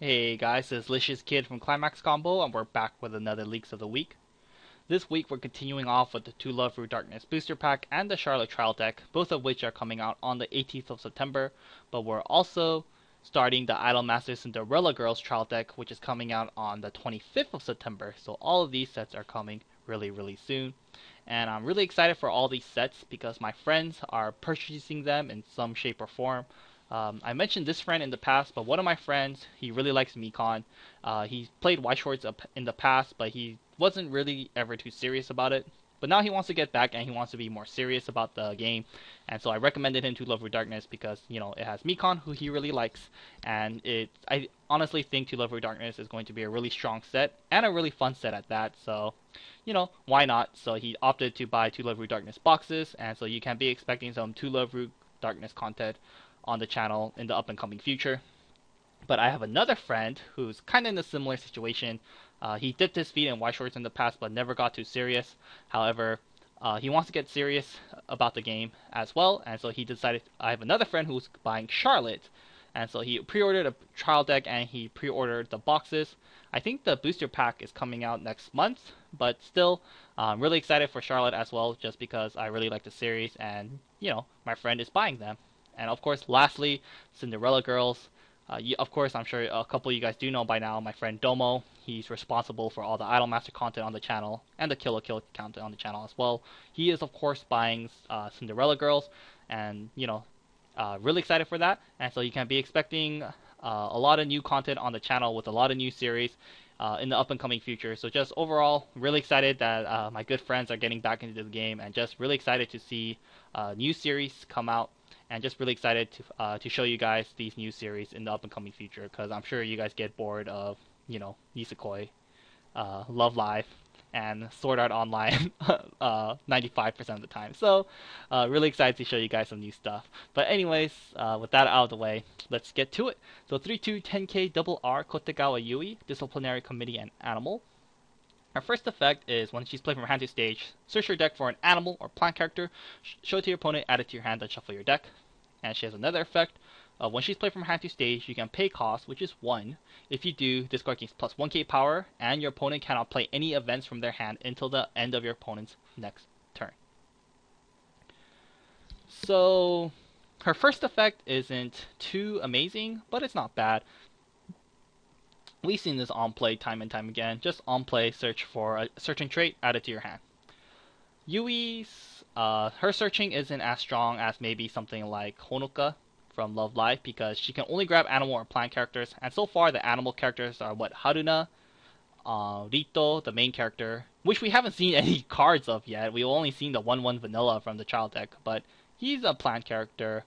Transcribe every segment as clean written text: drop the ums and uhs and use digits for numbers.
Hey guys, it's Licious Kid from ClimaxCombo, and we're back with another Leaks of the Week. This week we're continuing off with the To Love Through Darkness booster pack and the Charlotte Trial deck, both of which are coming out on the 18th of September, but we're also starting the Idolmaster Cinderella Girls Trial deck, which is coming out on the 25th of September, so all of these sets are coming really soon. And I'm really excited for all these sets because my friends are purchasing them in some shape or form. I mentioned this friend in the past, but one of my friends, he really likes Mekon. He played Weiss Schwarz in the past, but he wasn't really ever too serious about it. But now he wants to get back and he wants to be more serious about the game. And so I recommended him to Love Through Darkness because, it has Mekon, who he really likes. And I honestly think To Love Through Darkness is going to be a really strong set and a really fun set at that. So, why not? So he opted to buy To Love Through Darkness boxes. And so you can be expecting some To Love Through Darkness content on the channel in the up and coming future. But I have another friend who's kind of in a similar situation. He dipped his feet in Weiss Schwarz in the past, but never got too serious. However, he wants to get serious about the game as well, and so he decided. I have another friend who's buying Charlotte, and so he pre-ordered a trial deck and he pre-ordered the boxes. I think the booster pack is coming out next month, but still, I'm really excited for Charlotte as well, just because I really like the series, and my friend is buying them. And of course, lastly, Cinderella Girls. Of course, I'm sure a couple of you guys do know by now, my friend Domo. He's responsible for all the Idolmaster content on the channel and the Kill la Kill content on the channel as well. He is, of course, buying Cinderella Girls, and really excited for that. And so you can be expecting a lot of new content on the channel with a lot of new series in the up and coming future. So just overall, really excited that my good friends are getting back into the game, and just really excited to see new series come out, and just really excited to show you guys these new series in the up and coming future, because I'm sure you guys get bored of Nisekoi, Love Live, and Sword Art Online 95% of the time. So really excited to show you guys some new stuff. But anyways, with that out of the way, let's get to it. So 3/2 10k double R Kotegawa Yui, Disciplinary Committee and Animal. Our first effect is when she's played from hand to stage, search your deck for an animal or plant character, show it to your opponent, add it to your hand, then shuffle your deck. And she has another effect. When she's played from hand to stage, you can pay cost, which is 1. If you do, this card gains plus 1k power, and your opponent cannot play any events from their hand until the end of your opponent's next turn. So, her first effect isn't too amazing, but it's not bad. We've seen this on play time and time again. Just on play, search for a certain trait, add it to your hand. Yui's, her searching isn't as strong as maybe something like Honoka from Love Live, because she can only grab animal or plant characters, and so far the animal characters are Haruna, Rito, the main character, which we haven't seen any cards of yet. We've only seen the 1/1 vanilla from the child deck, but he's a plant character.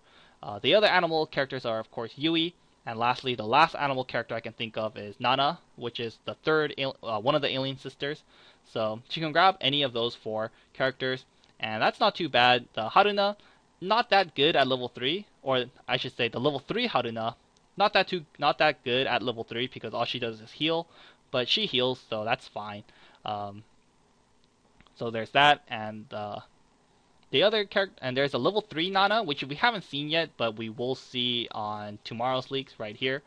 The other animal characters are, of course, Yui. And lastly, the last animal character I can think of is Nana, which is the third one of the alien sisters. So she can grab any of those 4 characters, and that's not too bad. The Haruna, not that good at level 3, or I should say the level 3 Haruna, not that good at level 3, because all she does is heal, but she heals, so that's fine. So there's that, and the other character, and there's a level 3 Nana, which we haven't seen yet, but we will see on tomorrow's leaks right here.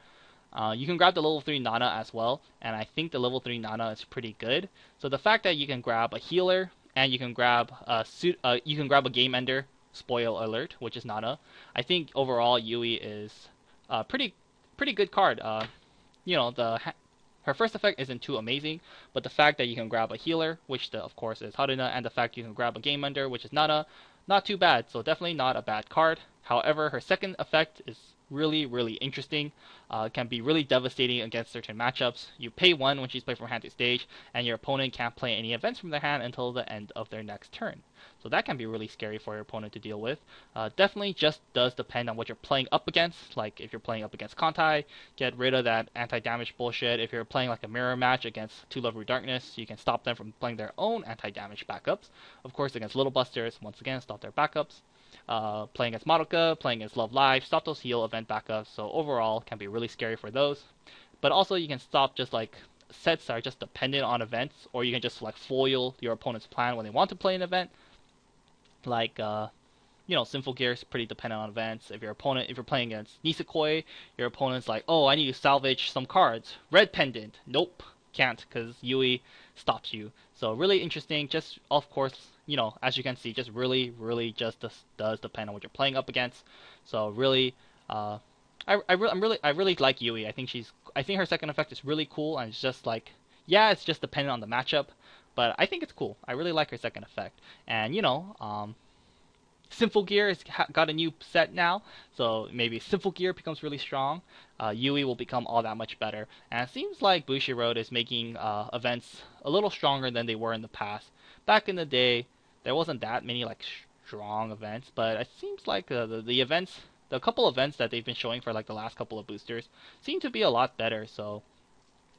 You can grab the level 3 Nana as well, and I think the level 3 Nana is pretty good. So the fact that you can grab a healer and you can grab a game ender, spoil alert, which is Nana. I think overall Yui is a pretty good card. Her first effect isn't too amazing, but the fact that you can grab a healer, which of course is Haruna, and the fact you can grab a game ender, which is Nana, not too bad. So definitely not a bad card. However, her second effect is really interesting. Can be really devastating against certain matchups. You pay 1 when she's played from hand to stage, and your opponent can't play any events from their hand until the end of their next turn. So that can be really scary for your opponent to deal with. Definitely just does depend on what you're playing up against. Like if you're playing up against Kantai, get rid of that anti-damage bullshit. If you're playing like a mirror match against To Love Through Darkness, you can stop them from playing their own anti-damage backups. Of course, against Little Busters, once again, stop their backups. Playing as Madoka, playing as Love Live, stop those heal event backups. So overall, can be really scary for those. But also you can stop just like sets that are just dependent on events, or you can just like foil your opponent's plan when they want to play an event. Like Sinful Gear is pretty dependent on events. If you're playing against Nisekoi, your opponent's like, oh, I need to salvage some cards. Red Pendant, nope, can't, because Yui stops you. So really interesting. Just of course, as you can see, just really just does depend on what you're playing up against. So really, I really like Yui. I think her second effect is really cool, and it's just like, yeah, it's just dependent on the matchup, but I think it's cool. I really like her second effect, and Sinful Gear has got a new set now, so maybe Sinful Gear becomes really strong. Yui will become all that much better, and it seems like Bushiroad is making events a little stronger than they were in the past. Back in the day, there wasn't that many like strong events, but it seems like the events, the couple events that they've been showing for like the last couple of boosters, seem to be a lot better. So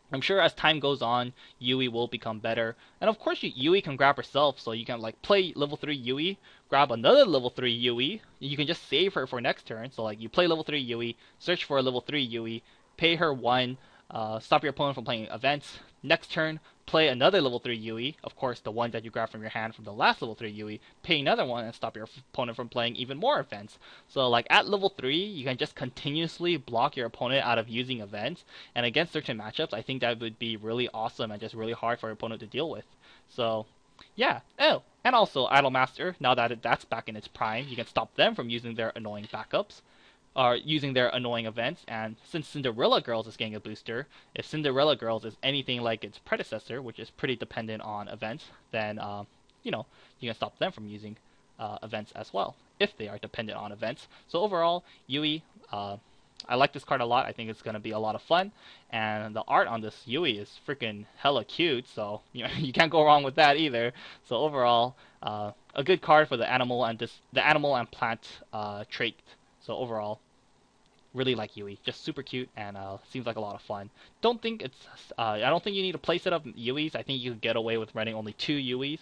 I'm sure as time goes on, Yui will become better. And of course, Yui can grab herself, so you can like play level 3 Yui, grab another level 3 Yui. You can just save her for next turn. So like you play level 3 Yui, search for a level 3 Yui, pay her 1, stop your opponent from playing events. Next turn, play another level 3 Yui, of course the one that you grab from your hand from the last level 3 Yui, pay another one and stop your opponent from playing even more events. So like at level 3, you can just continuously block your opponent out of using events, and against certain matchups, I think that would be really awesome and just really hard for your opponent to deal with. So yeah. Oh, and also Idolmaster, now that that's back in its prime, you can stop them from using their annoying backups, are using their annoying events. And since Cinderella Girls is getting a booster, if Cinderella Girls is anything like its predecessor, which is pretty dependent on events, then you can stop them from using events as well if they are dependent on events. So overall, Yui, I like this card a lot. I think it's gonna be a lot of fun, and the art on this Yui is freaking hella cute. So you can't go wrong with that either. So overall, a good card for the animal and plant trait. So overall, really like Yui, just super cute, and seems like a lot of fun. I don't think you need a playset of Yuis. I think you could get away with running only 2 Yuis.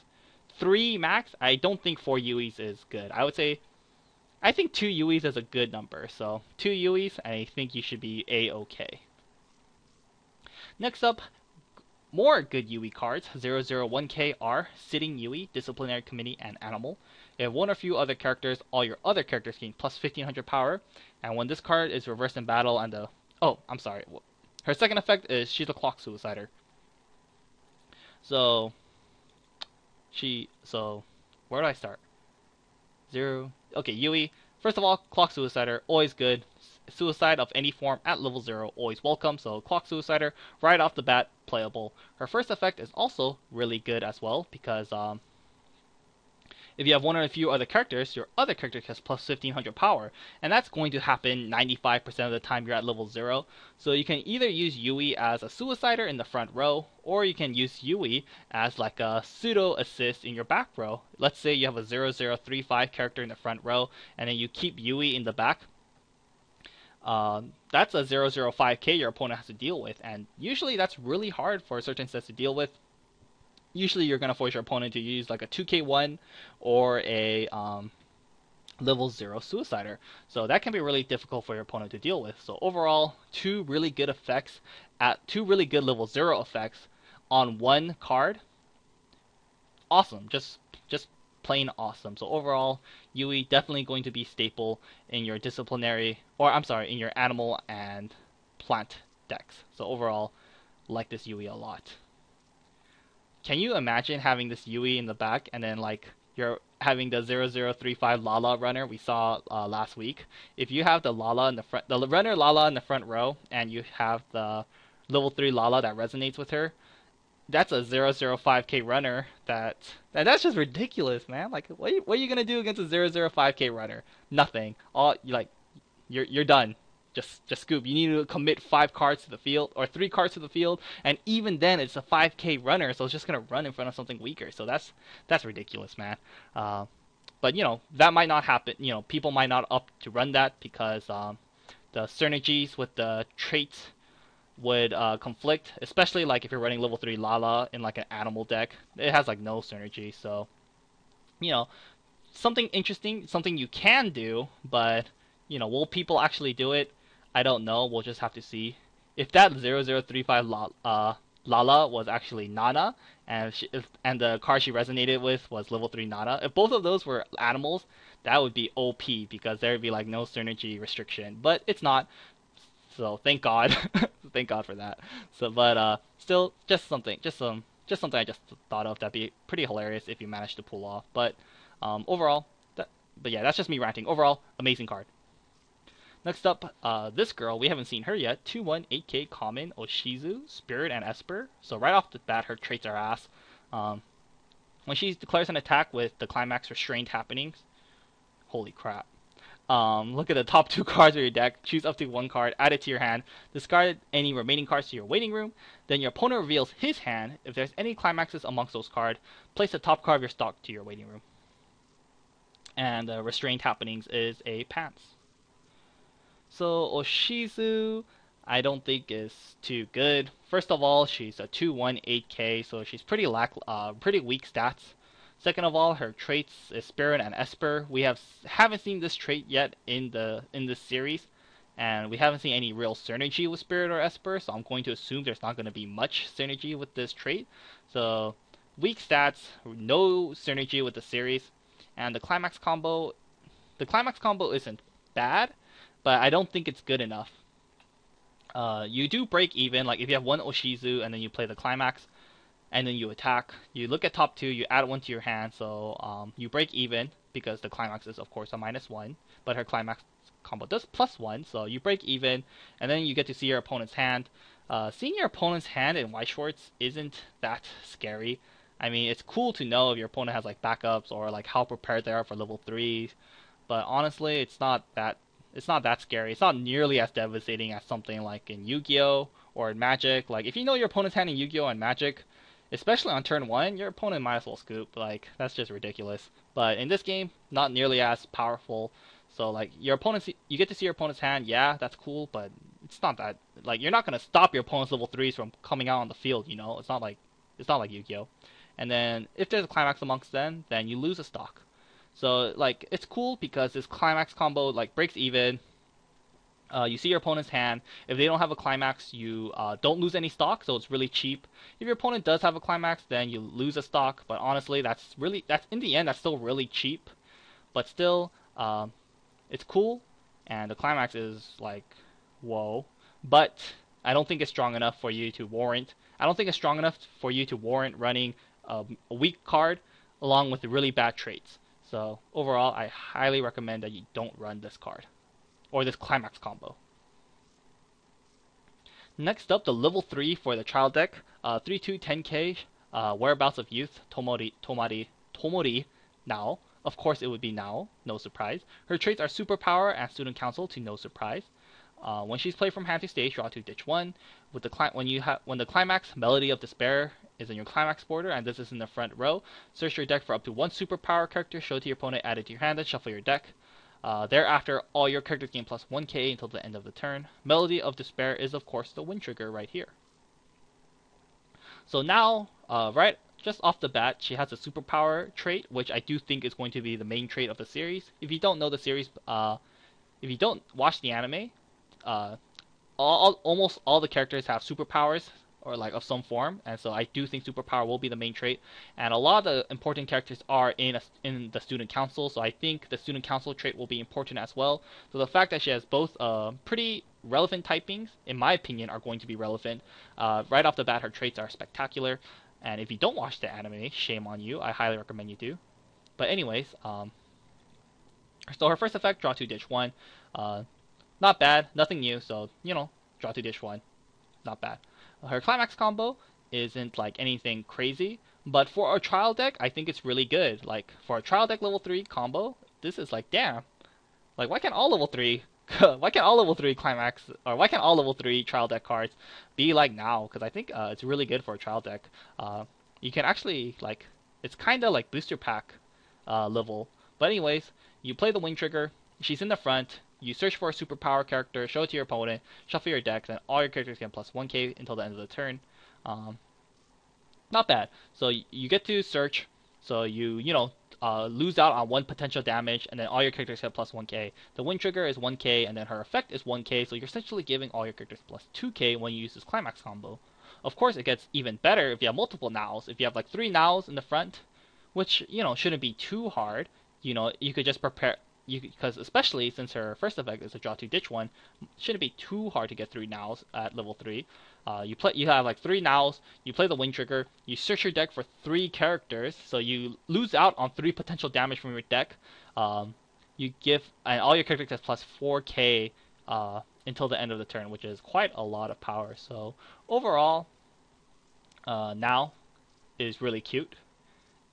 3 max. I don't think 4 Yuis is good. I think 2 Yuis is a good number. So 2 Yuis, I think you should be A-okay. Next up, more good Yui cards. 001KR, Sitting Yui, Disciplinary Committee, and Animal. If one or few other characters, all your other characters gain plus 1500 power, and when this card is reversed in battle and her second effect is she's a clock suicider. So where do I start? Okay, Yui. First of all, clock suicider, always good. Suicide of any form at level 0, always welcome. So clock suicider, right off the bat, playable. Her first effect is also really good as well, because if you have one or a few other characters, your other character has plus 1500 power, and that's going to happen 95% of the time you're at level 0. So you can either use Yui as a suicider in the front row, or you can use Yui as like a pseudo assist in your back row. Let's say you have a 0035 character in the front row, and then you keep Yui in the back. That's a 005k your opponent has to deal with, and usually that's really hard for certain sets to deal with. Usually you're going to force your opponent to use like a 2k1 or a level 0 suicider. So that can be really difficult for your opponent to deal with. So overall, 2 really good effects at 2 really good level 0 effects on one card. Awesome. Just plain awesome. So overall, Yui definitely going to be staple in your in your animal and plant decks. So overall, like this Yui a lot. Can you imagine having this Yui in the back, and then like you're having the 0035 Lala runner we saw last week? If you have the Lala in the front, the runner Lala in the front row, and you have the level 3 Lala that resonates with her, that's a 005k runner. That's just ridiculous, man. Like, what are you gonna do against a 005k runner? Nothing. You're done. Just scoop. You need to commit 5 cards to the field, or 3 cards to the field, and even then it's a 5k runner, so it's just gonna run in front of something weaker. So that's ridiculous, man. But that might not happen. People might not up to run that because the synergies with the traits would conflict, especially like if you're running level 3 Lala in like an animal deck. It has like no synergy. So something interesting, something you can do, but will people actually do it? I don't know. We'll just have to see. If that 0035 Lala was actually Nana, and the card she resonated with was level 3 Nana, if both of those were animals, that would be OP because there would be like no synergy restriction. But it's not, so thank God, thank God for that. So, but still, just something I just thought of that'd be pretty hilarious if you managed to pull off. But overall, but yeah, that's just me ranting. Overall, amazing card. Next up, this girl, we haven't seen her yet. 2/1 8K common Oshizu, Spirit, and Esper. So right off the bat, her traits are ass. Um, when she declares an attack with the climax restrained happenings, holy crap. Look at the top two cards of your deck, choose up to one card, add it to your hand, discard any remaining cards to your waiting room, then your opponent reveals his hand. If there's any climaxes amongst those cards, place the top card of your stock to your waiting room. And restrained happenings is a pants. So Oshizu, I don't think is too good. First of all, she's a 2/1 8K, so she's pretty weak stats. Second of all, her traits is Spirit and Esper. We haven't seen this trait yet in this series, and we haven't seen any real synergy with Spirit or Esper. So I'm going to assume there's not going to be much synergy with this trait. So weak stats, no synergy with the series, and the climax combo. The climax combo isn't bad, but I don't think it's good enough. You do break even, like if you have one Oshizu and then you play the climax, and then you attack. You look at top two, you add one to your hand, so you break even because the climax is of course a -1, but her climax combo does +1, so you break even, and then you get to see your opponent's hand. Seeing your opponent's hand in Weiss Schwarz isn't that scary. I mean, it's cool to know if your opponent has like backups or like how prepared they are for level 3, but honestly, it's not that scary. It's not nearly as devastating as something like in Yu-Gi-Oh! Or in Magic. Like if you know your opponent's hand in Yu-Gi-Oh! And Magic, especially on turn 1, your opponent might as well scoop. Like, that's just ridiculous. But in this game, not nearly as powerful. So, like, you get to see your opponent's hand, yeah, that's cool, but it's not that, like, you're not going to stop your opponent's level 3s from coming out on the field, you know? It's not like Yu-Gi-Oh! And then, if there's a climax amongst them, then you lose a stock. So, like, it's cool because this climax combo, like, breaks even. You see your opponent's hand. If they don't have a climax, you don't lose any stock, so it's really cheap. If your opponent does have a climax, then you lose a stock. But honestly, that's in the end, that's still really cheap. But still, it's cool, and the climax is like, whoa. But I don't think it's strong enough for you to warrant. I don't think it's strong enough for you to warrant running a weak card along with the really bad traits. So overall, I highly recommend that you don't run this card. Or this climax combo. Next up, the level 3 for the child deck. 3/2 10K, Whereabouts of Youth, Tomori, now. Of course it would be now, no surprise. Her traits are Superpower and Student Council, to no surprise. When she's played from hand to stage, draw 2, ditch 1. When the climax, Melody of Despair, is in your climax border, and this is in the front row, search your deck for up to one Superpower character, show it to your opponent, add it to your hand, and shuffle your deck. Thereafter, all your characters gain plus 1k until the end of the turn. Melody of Despair is, of course, the win trigger right here. So now, right just off the bat, she has a superpower trait, which I do think is going to be the main trait of the series. If you don't know the series, if you don't watch the anime, almost all the characters have superpowers, or like of some form, and so I do think superpower will be the main trait, and a lot of the important characters are in the student council, so I think the student council trait will be important as well. So the fact that she has both pretty relevant typings, in my opinion, are going to be relevant. Right off the bat, her traits are spectacular, and if you don't watch the anime, shame on you. I highly recommend you do. But anyways, so her first effect, draw 2, ditch 1. Not bad, nothing new, so draw 2, ditch 1, not bad. Her climax combo isn't like anything crazy, but for a trial deck, I think it's really good. Like for a trial deck level 3 combo, this is like, damn. Like why can't all level 3 climax, or why can't all level 3 trial deck cards be like now? Because I think it's really good for a trial deck. You can actually, like, it's kind of like booster pack level. But anyways, you play the wing trigger. She's in the front. You search for a superpower character, show it to your opponent, shuffle your deck, then all your characters get plus 1k until the end of the turn. Not bad. So you get to search, so you lose out on one potential damage, and then all your characters get plus 1k. The win trigger is 1k, and then her effect is 1k, so you're essentially giving all your characters plus 2k when you use this climax combo. Of course, it gets even better if you have multiple nows. If you have like 3 nows in the front, which shouldn't be too hard. you could just prepare. Because especially since her first effect is a draw two ditch one, shouldn't be too hard to get through nows at level 3. You have like 3 nows, you play the wind trigger, you search your deck for 3 characters, so you lose out on 3 potential damage from your deck. You give and all your characters have plus 4k until the end of the turn, which is quite a lot of power. So overall, now is really cute,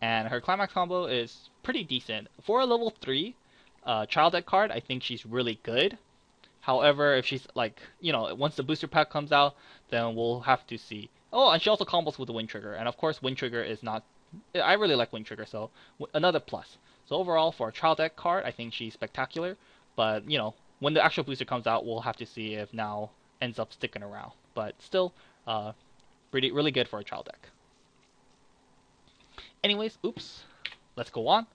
and her climax combo is pretty decent for a level 3 child deck card. I think she's really good. However, if she's like, once the booster pack comes out, then we'll have to see. Oh, and she also combos with the wind trigger, and of course wind trigger is not. I really like wind trigger, so another plus. So overall, for a child deck card, I think she's spectacular. But when the actual booster comes out, we'll have to see if now ends up sticking around. But still, really good for a child deck. Anyways, oops. Let's go on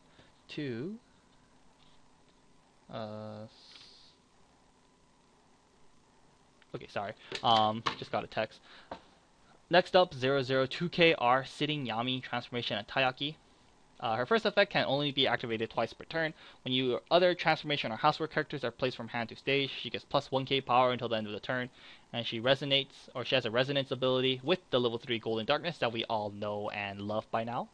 to okay, sorry. Just got a text. Next up, 002KR Sitting Yami Transformation and Taiyaki. Her first effect can only be activated twice per turn. When your other transformation or housework characters are placed from hand to stage, she gets plus 1k power until the end of the turn, and she has a resonance ability with the level 3 Golden Darkness that we all know and love by now.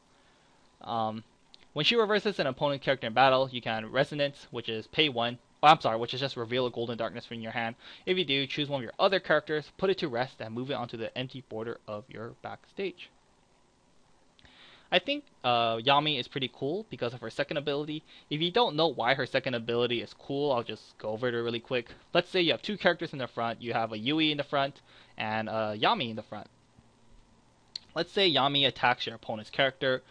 When she reverses an opponent character in battle, you can Resonance, which is pay 1. Which is just reveal a Golden Darkness from your hand. If you do, choose one of your other characters, put it to rest, and move it onto the empty border of your backstage. I think Yami is pretty cool because of her second ability. If you don't know why her second ability is cool, I'll just go over it really quick. Let's say you have 2 characters in the front. You have a Yui in the front and a Yami in the front. Let's say Yami attacks your opponent's character.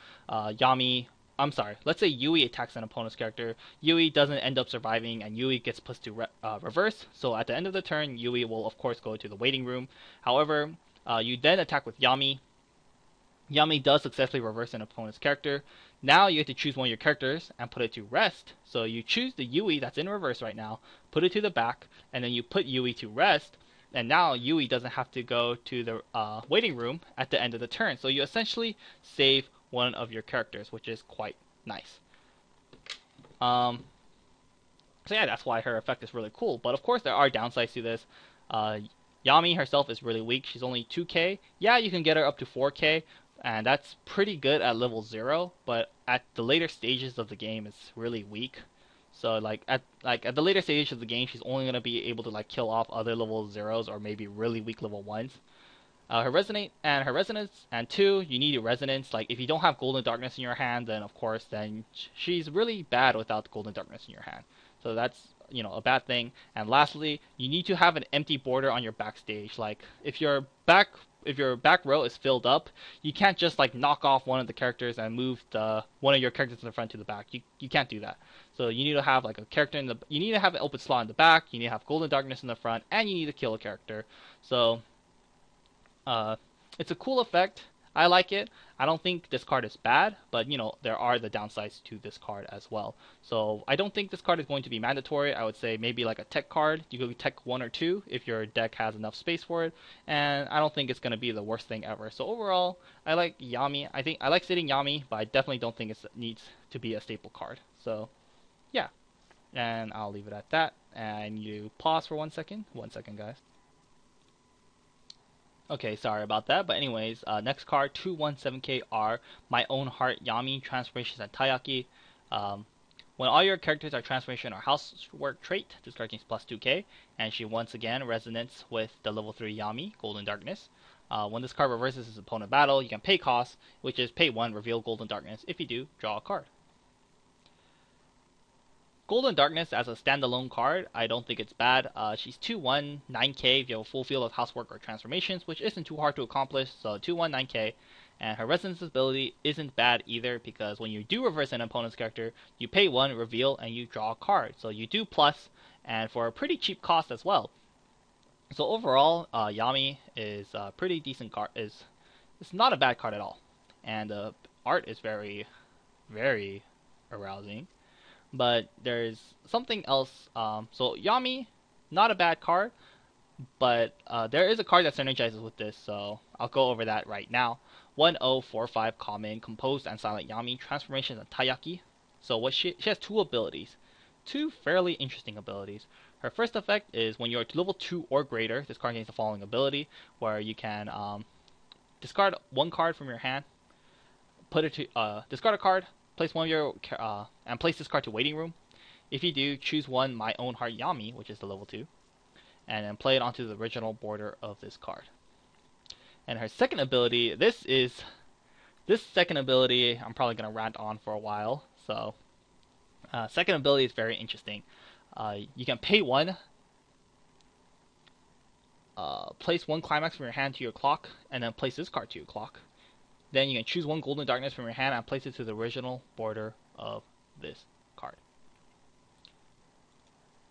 Let's say Yui attacks an opponent's character. Yui doesn't end up surviving, and Yui gets pushed to reverse. So at the end of the turn, Yui will of course go to the waiting room. However, you then attack with Yami. Yami does successfully reverse an opponent's character. Now you have to choose one of your characters and put it to rest. So you choose the Yui that's in reverse right now, put it to the back, and then you put Yui to rest. And now Yui doesn't have to go to the waiting room at the end of the turn. So you essentially save one of your characters, which is quite nice. So yeah, that's why her effect is really cool. But of course there are downsides to this. Yami herself is really weak. She's only 2k. Yeah, you can get her up to 4k, and that's pretty good at level 0, but at the later stages of the game it's really weak. So at the later stages of the game, she's only going to be able to kill off other level 0s or maybe really weak level 1s. Her resonance, and 2, you need a resonance. If you don't have Golden Darkness in your hand, then of course she's really bad without Golden Darkness in your hand. So that's a bad thing. And lastly, you need to have an empty border on your backstage. If your back row is filled up, you can't just knock off one of the characters and move one of your characters in the front to the back. You can't do that. So you need to have a character you need to have an open slot in the back, you need to have Golden Darkness in the front, and you need to kill a character. So it's a cool effect. I like it. I don't think this card is bad, but there are the downsides to this card as well. So I don't think this card is going to be mandatory. I would say maybe like a tech card. You could tech 1 or 2 if your deck has enough space for it, and I don't think it's going to be the worst thing ever. So overall, I like Yami. I like Sitting Yami, but I definitely don't think it needs to be a staple card. So yeah, and I'll leave it at that. And you pause for 1 second. 1 second, guys. Okay, sorry about that, but anyways, next card, 217KR, My Own Heart Yami, Transformations and Taiyaki. When all your characters are Transformation or Housework trait, this card gains plus 2k, and she once again resonates with the level 3 Yami, Golden Darkness. When this card reverses its opponent battle, you can pay cost, which is pay 1, reveal Golden Darkness. If you do, draw a card. Golden Darkness as a standalone card, I don't think it's bad. She's 2-1, 9k if you have a full field of housework or transformations, which isn't too hard to accomplish, so 2-1, 9k. And her resonance ability isn't bad either, because when you do reverse an opponent's character, you pay 1, reveal, and you draw a card. So you do plus, and for a pretty cheap cost as well. So overall, Yami is a pretty decent card. It's not a bad card at all. And the art is very, very arousing. But there's something else. So Yami, not a bad card, but there is a card that synergizes with this, so I'll go over that right now. 1045 common, composed and silent Yami, transformations and Taiyaki. So what she has two abilities, two fairly interesting abilities. Her first effect is when you're level 2 or greater, this card gains the following ability, where you can discard one card from your hand, put it to discard a card, place one of your and place this card to waiting room. If you do, choose one My Own Heart Yami, which is the level 2, and then play it onto the original border of this card. And her second ability, this second ability I'm probably gonna rant on for a while. So second ability is very interesting. You can pay one, place one climax from your hand to your clock, and then place this card to your clock. Then you can choose one Golden Darkness from your hand and place it to the original border of this card.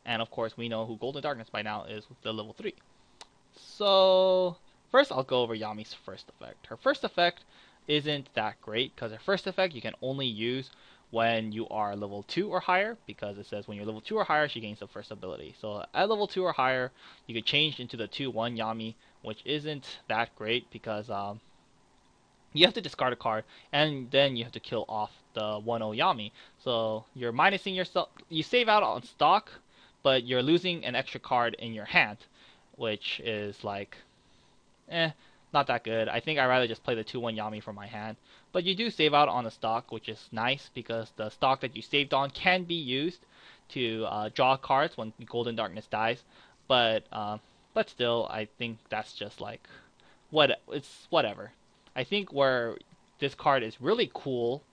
And of course, we know who Golden Darkness by now is with the level 3. So first I'll go over Yami's first effect. Her first effect isn't that great, because her first effect you can only use when you are level 2 or higher, because it says when you're level 2 or higher, she gains the first ability. So at level 2 or higher, you could change into the 2/1 Yami, which isn't that great, because you have to discard a card, and then you have to kill off the 1/0 Yami. So you're minusing yourself, you save out on stock, but you're losing an extra card in your hand, which is like, not that good. I think I'd rather just play the 2/1 Yami from my hand. But you do save out on the stock, which is nice, because the stock that you saved on can be used to draw cards when Golden Darkness dies. But still, I think that's just like, it's whatever. I think where this card is really cool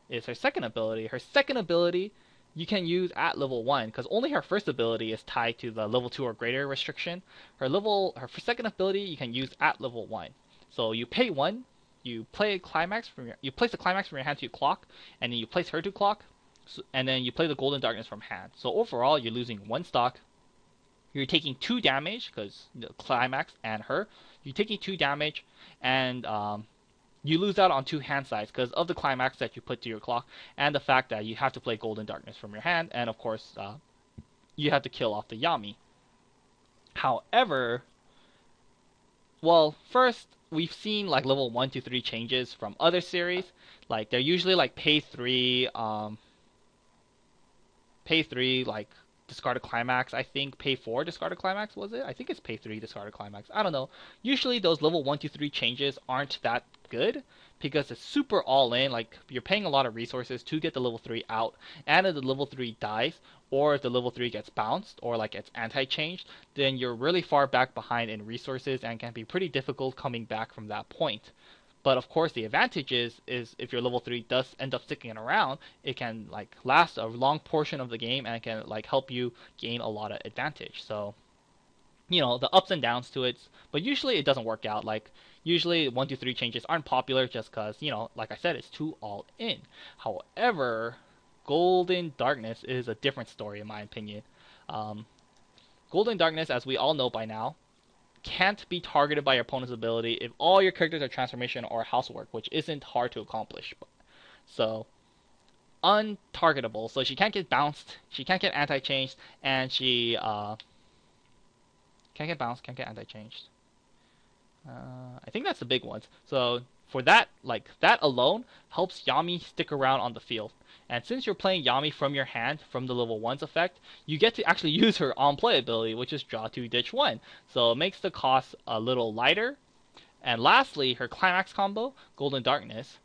is her second ability. Her second ability you can use at level 1, because only her first ability is tied to the level 2 or greater restriction. Her second ability you can use at level 1. So you pay 1, you place a climax from your hand to your clock, and then you place her to clock, and then you play the Golden Darkness from hand. So overall you're losing 1 stock. You're taking 2 damage, because the climax and her. You're taking 2 damage, and you lose out on 2 hand sides because of the climax that you put to your clock, and the fact that you have to play Golden Darkness from your hand, and of course you have to kill off the Yami. However, well, first we've seen like level 1 to 3 changes from other series. Like they're usually like pay 3 like discard a climax. I think pay 4 discard a climax, was it? I think it's pay 3 discard a climax. I don't know. Usually those level 1 to 3 changes aren't that good, because it's super all in. Like you're paying a lot of resources to get the level 3 out, and if the level 3 dies, or if the level 3 gets bounced or like gets anti-changed, then you're really far back behind in resources and can be pretty difficult coming back from that point. But of course, the advantage is if your level 3 does end up sticking around, it can like last a long portion of the game, and it can like help you gain a lot of advantage. So, you know, the ups and downs to it, but usually it doesn't work out. Like usually 1 to 3 changes aren't popular just because, you know, like I said, it's too all in. However, Golden Darkness is a different story in my opinion. Golden Darkness, as we all know by now, can't be targeted by your opponent's ability if all your characters are transformation or housework, which isn't hard to accomplish. So, untargetable. So she can't get bounced, she can't get anti-changed, and she can't get bounced, can't get anti-changed. I think that's the big ones. So for that, like that alone helps Yami stick around on the field. And since you're playing Yami from your hand, from the level 1's effect, you get to actually use her on-play ability, which is draw 2, ditch 1. So it makes the cost a little lighter. And lastly, her climax combo, Golden Darkness.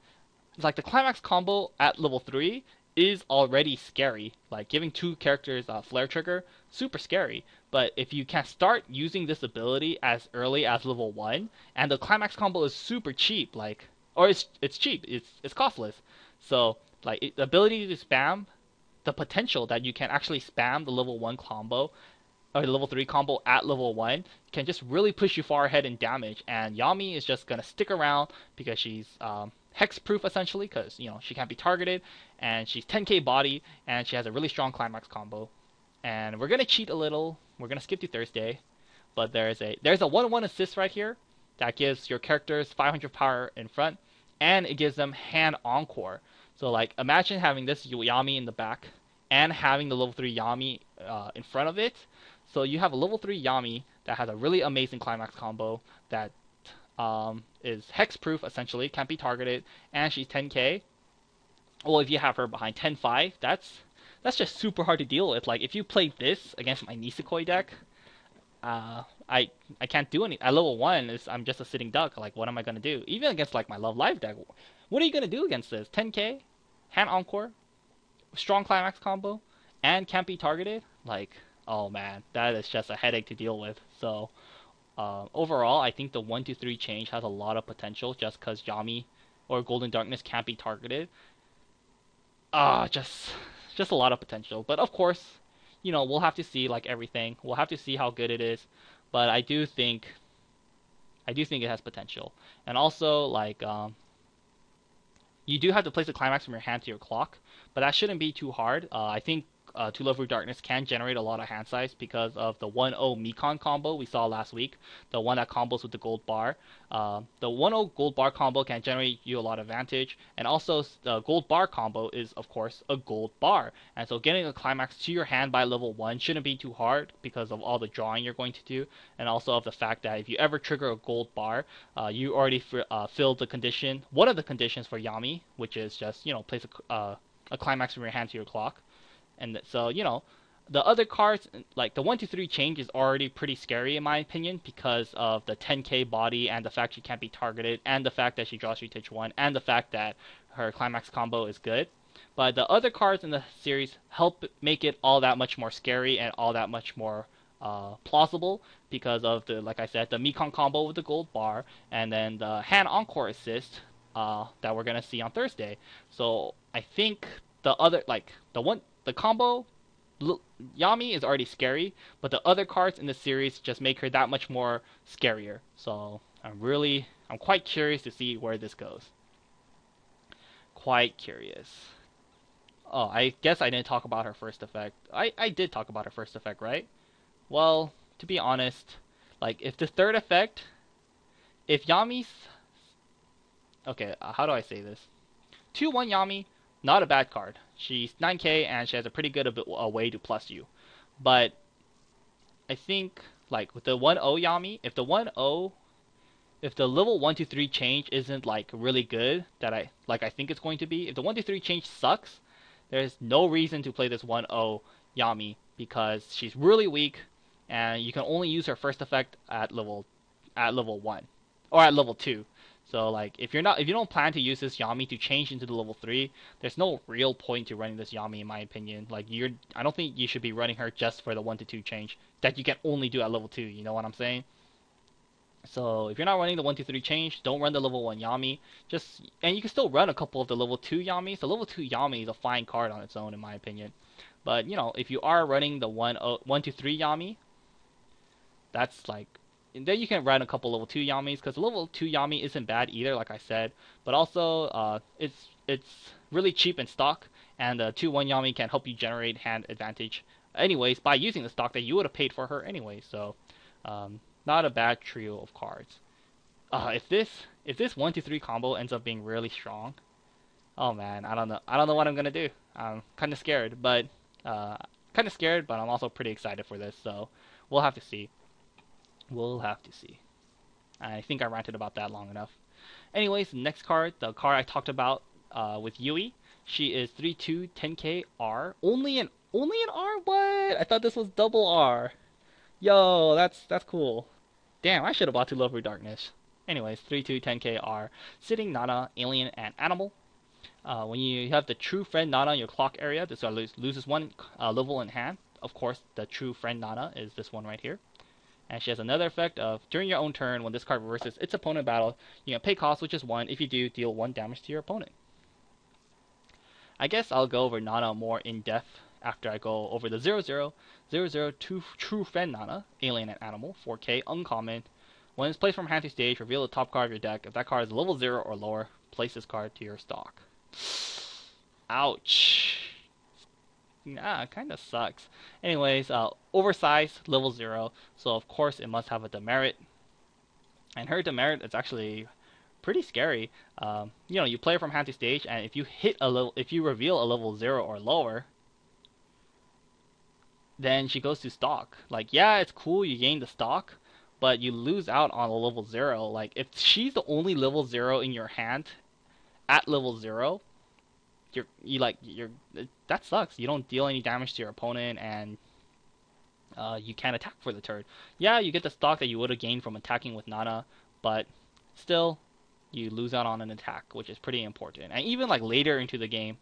It's like the climax combo at level 3 is already scary. Like giving 2 characters a flare trigger, super scary. But if you can start using this ability as early as level 1, and the climax combo is super cheap, like, or it's cheap, it's costless. So like the ability to spam, the potential that you can actually spam the level 1 combo or the level 3 combo at level 1 can just really push you far ahead in damage. And Yami is just gonna stick around because she's hex proof essentially, because you know she can't be targeted, and she's 10k body, and she has a really strong climax combo. And we're gonna cheat a little. We're gonna skip to Thursday, but there's a 1/1 assist right here that gives your characters 500 power in front, and it gives them hand encore. So like imagine having this Yami in the back and having the level 3 Yami in front of it. So you have a level 3 Yami that has a really amazing climax combo that is hex proof essentially, can't be targeted, and she's 10k. well, if you have her behind 10-5, that's just super hard to deal with. Like if you play this against my Nisekoi deck, uh, I I can't do any. At level 1, I'm just a sitting duck. Like what am I gonna do? Even against like my Love Live deck, what are you gonna do against this? 10k, hand encore, strong climax combo, and can't be targeted. Like oh man, that is just a headache to deal with. So overall, I think the 1-3 change has a lot of potential just because Yami or Golden Darkness can't be targeted. Just a lot of potential. But of course, we'll have to see like everything. We'll have to see how good it is. But I do think it has potential. And also like you do have to place a climax from your hand to your clock, but that shouldn't be too hard. I think To Love Through Darkness can generate a lot of hand size because of the 1-0 Mekon combo we saw last week, the one that combos with the gold bar. The 1-0 gold bar combo can generate you a lot of advantage, and also the gold bar combo is, of course, a gold bar. And so getting a climax to your hand by level 1 shouldn't be too hard because of all the drawing you're going to do, and also of the fact that if you ever trigger a gold bar, you already filled the condition, one of the conditions for Yami, which is just, place a climax from your hand to your clock. And so, the other cards, like the 1-3 change is already pretty scary in my opinion because of the 10k body and the fact she can't be targeted and the fact that she draws 3-1 and the fact that her climax combo is good. But the other cards in the series help make it all that much more scary and all that much more plausible because of like I said, the Mekon combo with the gold bar and then the hand encore assist that we're gonna see on Thursday. So I think the combo Yami is already scary, but the other cards in the series just make her that much more scarier. So I'm quite curious to see where this goes. Quite curious. Oh, I guess I didn't talk about her first effect. I did talk about her first effect, right? Well, to be honest, like if the third effect, if Yami's okay, how do I say this? 2-1 Yami, not a bad card. She's 9k and she has a pretty good way to plus you. But I think like with the 1-0 Yami, if the level 1-3 change isn't like really good that I think it's going to be, if the 1-3 change sucks, there's no reason to play this 1-0 Yami because she's really weak and you can only use her first effect at level 1 or at level 2. So like if you don't plan to use this Yami to change into the level 3, there's no real point to running this Yami in my opinion. Like I don't think you should be running her just for the 1-2 change that you can only do at level 2, you know what I'm saying? So if you're not running the 1-3 change, don't run the level 1 Yami. And you can still run a couple of the level 2 Yamis. The level 2 Yami is a fine card on its own in my opinion. But if you are running the 1-3 Yami, that's like then you can run a couple level 2 Yamis because the level 2 Yami isn't bad either, like I said. But also, it's really cheap in stock, and the 2-1 Yami can help you generate hand advantage anyways by using the stock that you would have paid for her anyway. So, not a bad trio of cards. If this 1-3 combo ends up being really strong, oh man, I don't know what I'm gonna do. I'm kind of scared, but I'm also pretty excited for this. So we'll have to see. We'll have to see. I think I ranted about that long enough. Anyways, next card, the card I talked about with Yui. She is 3-2, 10k R. Only an R? What? I thought this was double R. Yo, that's cool. Damn, I should have bought To Love Through Darkness. Anyways, 3-2, 10k R. Sitting Nana, Alien, and Animal. When you have the True Friend Nana in your clock area, this loses one level in hand. Of course, the True Friend Nana is this one right here. And she has another effect of, during your own turn, when this card reverses its opponent battle, you can pay cost, which is 1. If you do, deal 1 damage to your opponent. I guess I'll go over Nana more in depth after I go over the 0-0, 0-0 True Friend Nana, Alien and Animal, 4k, uncommon. When it's placed from hand to stage, reveal the top card of your deck. If that card is level 0 or lower, place this card to your stock. Ouch. Nah, kind of sucks. Anyways, oversized, level 0, so of course it must have a demerit. And her demerit is actually pretty scary. You play her from hand to stage, and if you reveal a level 0 or lower, then she goes to stock. Like, yeah, it's cool, you gain the stock, but you lose out on a level 0. Like, if she's the only level 0 in your hand at level 0, that sucks. You don't deal any damage to your opponent, and you can't attack for the turn. Yeah, you get the stock that you would have gained from attacking with Nana, but still, you lose out on an attack, which is pretty important. And even like later into the game,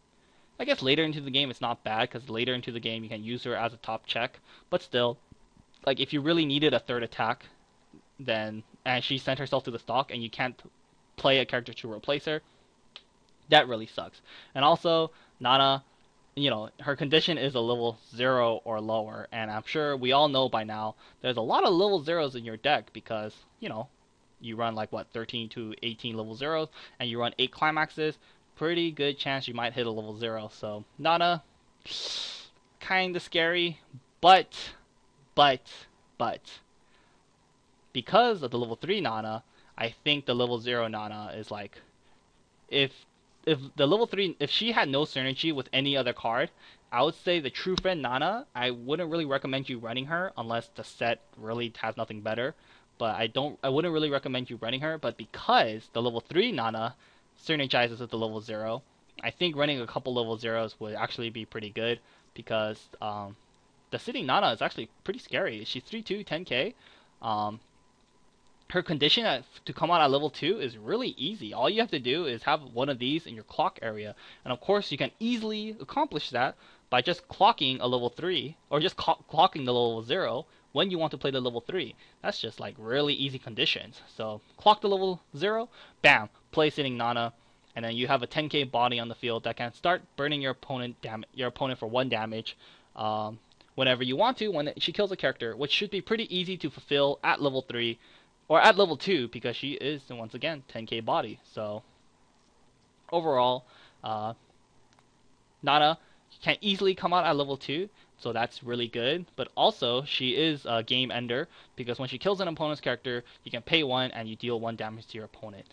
I guess later into the game it's not bad because later into the game you can use her as a top check. But still, like if you really needed a third attack, then and she sent herself to the stock and you can't play a character to replace her, that really sucks. And also, Nana, her condition is a level 0 or lower, and I'm sure we all know by now there's a lot of level 0s in your deck because, you run like what 13 to 18 level 0s and you run 8 climaxes, pretty good chance you might hit a level 0. So Nana, kinda scary, but but because of the level 3 Nana, I think the level 0 Nana is like, if the level 3, if she had no synergy with any other card, I would say the True Friend Nana, I wouldn't really recommend you running her unless the set really has nothing better. But I wouldn't really recommend you running her. But because the level 3 Nana synergizes with the level 0, I think running a couple level 0s would actually be pretty good because the sitting Nana is actually pretty scary. She's 3-2, 10k. Her condition to come out at level 2 is really easy. All you have to do is have one of these in your clock area. And of course, you can easily accomplish that by just clocking a level 3, or just clocking the level 0 when you want to play the level 3. That's just like really easy conditions. So clock the level 0, bam, play sitting Nana, and then you have a 10k body on the field that can start burning your opponent for 1 damage whenever you want to, when she kills a character, which should be pretty easy to fulfill at level 3. Or at level 2, because she is, once again, 10k body. So, overall, Nana can easily come out at level 2, so that's really good. But also, she is a game ender, because when she kills an opponent's character, you can pay 1 and you deal 1 damage to your opponent.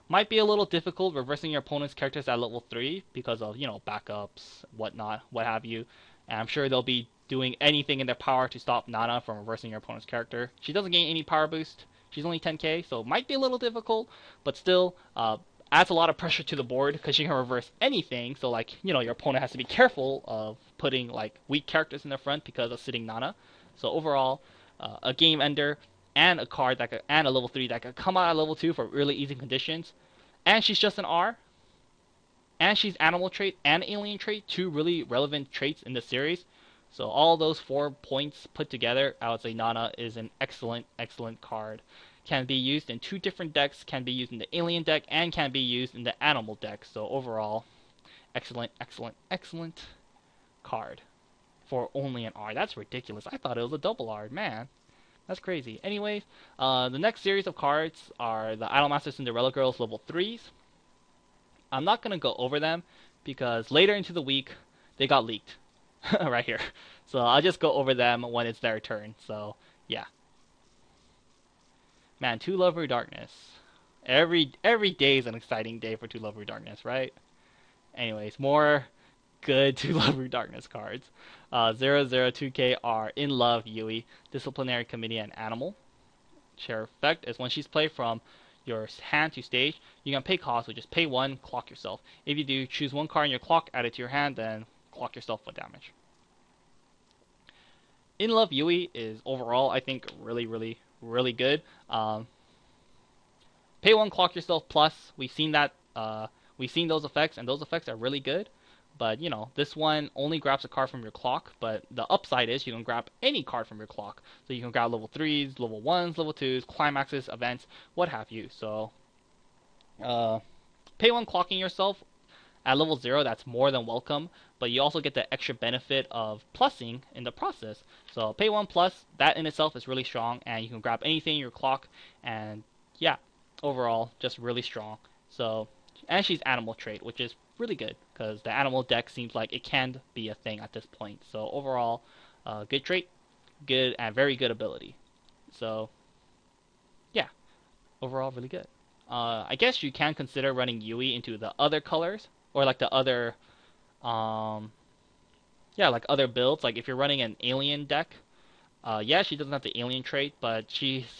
Might be a little difficult reversing your opponent's characters at level 3, because of, backups, whatnot, what have you. And I'm sure they'll be doing anything in their power to stop Nana from reversing your opponent's character. She doesn't gain any power boost. She's only 10k, so it might be a little difficult, but still adds a lot of pressure to the board because she can reverse anything. So like, your opponent has to be careful of putting like weak characters in the front because of sitting Nana. So overall, a game ender and a card and a level 3 that could come out at level 2 for really easy conditions. And she's just an R. And she's animal trait and alien trait, 2 really relevant traits in the series. So all those 4 points put together, I would say Nana is an excellent, excellent card. Can be used in 2 different decks, can be used in the alien deck, and can be used in the animal deck. So overall, excellent, excellent, excellent card for only an R. That's ridiculous. I thought it was a double R, man. That's crazy. Anyways, the next series of cards are the Idolmaster Cinderella Girls level 3s. I'm not going to go over them because later into the week, they got leaked. Right here. So I'll just go over them when it's their turn. So yeah. Man, To Love or Darkness. Every day is an exciting day for To Love or Darkness, right? Anyways, more good To Love or Darkness cards. 002K are In Love Yui, Disciplinary Committee, and Animal. Share effect is when she's played from your hand to stage, you can pay cost, which is pay 1, clock yourself. If you do, choose 1 card in your clock, add it to your hand, then clock yourself for damage. In Love Yui is overall, I think, really, really, really good. Pay 1, clock yourself plus. We've seen that. We've seen those effects, and those effects are really good. But this one only grabs a card from your clock. But the upside is you can grab any card from your clock. So you can grab level 3s, level 1s, level 2s, climaxes, events, what have you. So pay 1, clocking yourself at level 0, that's more than welcome, but you also get the extra benefit of plussing in the process. So pay 1 plus, that in itself is really strong, and you can grab anything in your clock, and yeah, overall, just really strong. So, and she's animal trait, which is really good, because the animal deck seems like it can be a thing at this point. So overall, good trait, good and very good ability. So, yeah, overall really good. I guess you can consider running Yui into the other colors, or like the other, like other builds. Like if you're running an alien deck, yeah, she doesn't have the alien trait, but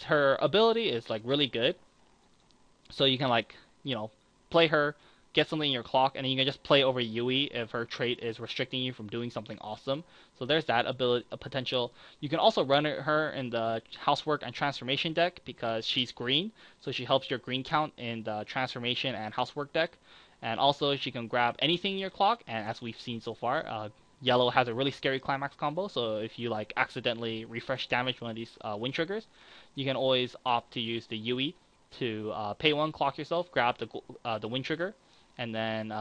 her ability is like really good. So you can like, play her, get something in your clock, and then you can just play over Yui if her trait is restricting you from doing something awesome. So there's that ability, a potential. You can also run her in the Housework and Transformation deck because she's green, so she helps your green count in the Transformation and Housework deck. And also she can grab anything in your clock, and as we've seen so far, Yellow has a really scary climax combo, so if you like accidentally refresh damage one of these wind triggers, you can always opt to use the Yui to pay 1, clock yourself, grab the wind trigger, and then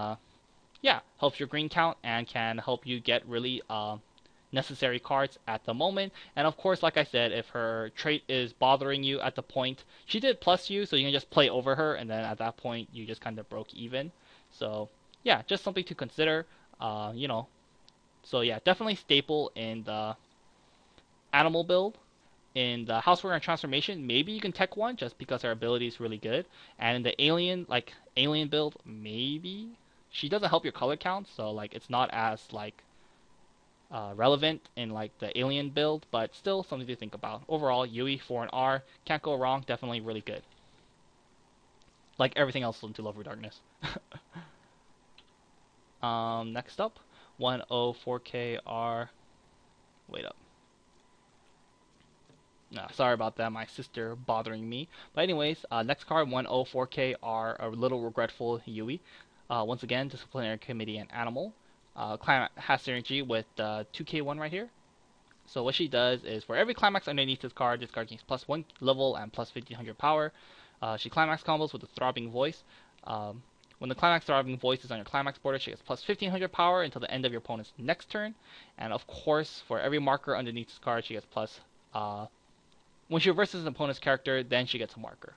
yeah, helps your green count and can help you get really necessary cards at the moment. And of course, like I said, if her trait is bothering you at the point, she did plus you, so you can just play over her, and then at that point you just kind of broke even. So yeah, just something to consider. You know, so yeah, definitely staple in the animal build. In the Housework and Transformation, maybe you can tech one just because her ability is really good. And in the alien build, maybe she doesn't help your color count, so like it's not as like relevant in like the alien build, but still something to think about. Overall, Yui 4 and R, can't go wrong, definitely really good. Like everything else in To Love Your Darkness. Next up, 104KR. Wait up. Sorry about that, my sister bothering me. But anyways, next card, 104KR, a little regretful Yui. Once again, Disciplinary Committee and Animal. Climax has synergy with 2K1 right here. So what she does is, for every climax underneath this card gains plus 1 level and plus 1500 power. She climax combos with a Throbbing Voice. When the climax Throbbing Voice is on your climax border, she gets plus 1500 power until the end of your opponent's next turn. And of course, for every marker underneath this card, she gets plus... when she reverses an opponent's character, then she gets a marker.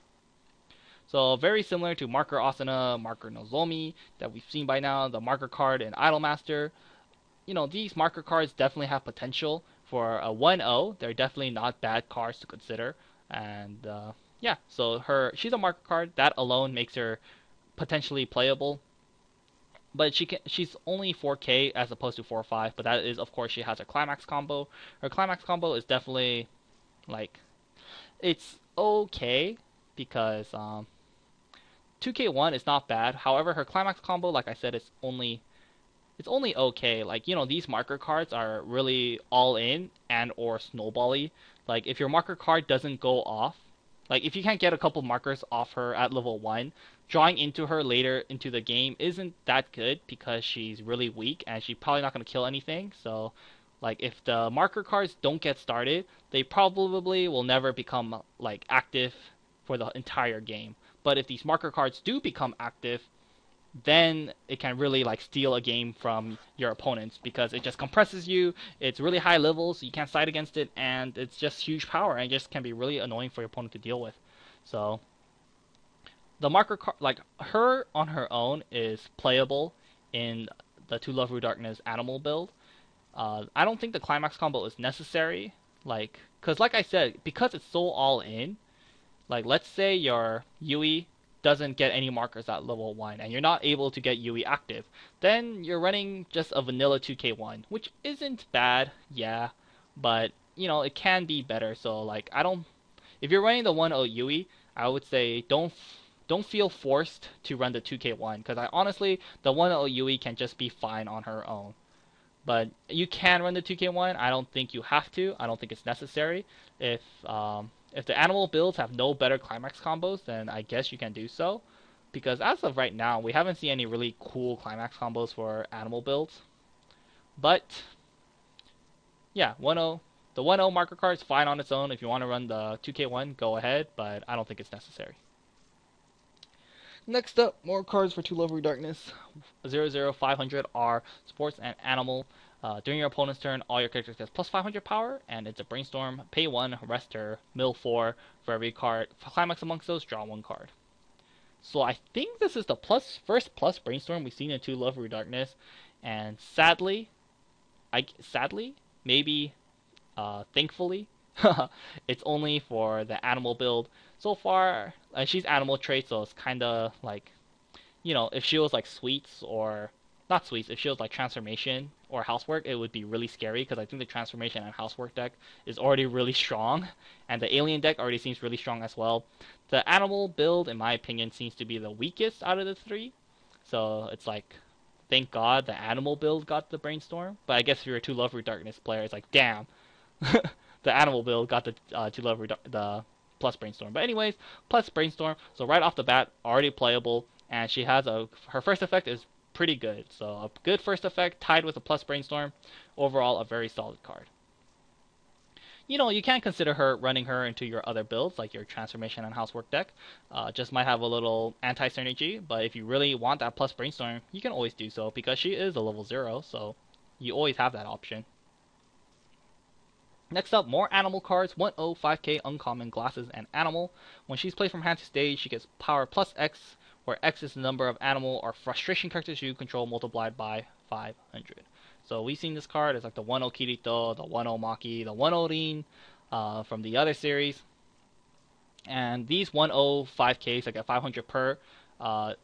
So very similar to Marker Asuna, Marker Nozomi that we've seen by now, the marker card in Idolmaster. You know, these marker cards definitely have potential for a 1-0. They're definitely not bad cards to consider. And yeah, so she's a marker card. That alone makes her potentially playable. But she's only 4K as opposed to 4-5. But that is, of course, she has a climax combo. Her climax combo is definitely like, it's okay because 2K1 is not bad. However, her climax combo, like I said, it's only okay. Like, you know, these marker cards are really all in and or snowbally. Like, if your marker card doesn't go off, like if you can't get a couple markers off her at level 1, drawing into her later into the game isn't that good because she's really weak and she's probably not going to kill anything. So like, if the marker cards don't get started, they probably will never become like active for the entire game. But if these marker cards do become active, then it can really like steal a game from your opponents because it just compresses you. It's really high levels, so you can't fight against it, and it's just huge power, and it just can be really annoying for your opponent to deal with. So the marker card, like her on her own, is playable in the To Love Ru Darkness animal build. I don't think the climax combo is necessary, like, because like I said, because it's so all in, like let's say your Yui doesn't get any markers at level 1 and you're not able to get Yui active, then you're running just a vanilla 2K1, which isn't bad, yeah, but you know, it can be better. So like, if you're running the 1-0 Yui, I would say don't feel forced to run the 2K1, because the 1-0 Yui can just be fine on her own. But you can run the 2K1. I don't think you have to. I don't think it's necessary. If the animal builds have no better climax combos, then I guess you can do so. Because as of right now, we haven't seen any really cool climax combos for animal builds. But yeah, 1-0. The 1-0 marker card is fine on its own. If you want to run the 2K1, go ahead. But I don't think it's necessary. Next up, more cards for To Love Ru Darkness. 00500R, Sports and Animal. During your opponent's turn, all your characters get plus 500 power, and it's a Brainstorm. Pay 1, rest her, mill 4. For every card climax amongst those, draw 1 card. So I think this is the first plus Brainstorm we've seen in To Love Ru Darkness, and sadly, maybe thankfully, it's only for the animal build. So far, she's animal trait, so it's kind of like, you know, if she was like Sweets or not Sweets, if she was like Transformation or Housework, it would be really scary because I think the Transformation and Housework deck is already really strong, and the Alien deck already seems really strong as well. The animal build, in my opinion, seems to be the weakest out of the 3. So it's like, thank God the animal build got the brainstorm. But I guess if you're a Two Love Root Darkness player, it's like, damn, the animal build got the Two Love Root the plus brainstorm. But anyways, plus brainstorm. So right off the bat, already playable, and she has her first effect is pretty good. So a good first effect tied with a plus brainstorm. Overall, a very solid card. You know, you can consider running her into your other builds, like your Transformation and Housework deck. Just might have a little anti-synergy, but if you really want that plus Brainstorm, you can always do so, because she is a level 0, so you always have that option. Next up, more animal cards, 1/0, 5k, uncommon, glasses, and animal. When she's played from hand to stage, she gets power plus X, where X is the number of animal or frustration characters you control multiplied by 500. So we've seen this card as like the 1/0 Kirito, the 1/0 Maki, the 1/0 Rin from the other series. And these 1/0 5Ks, like at 500 per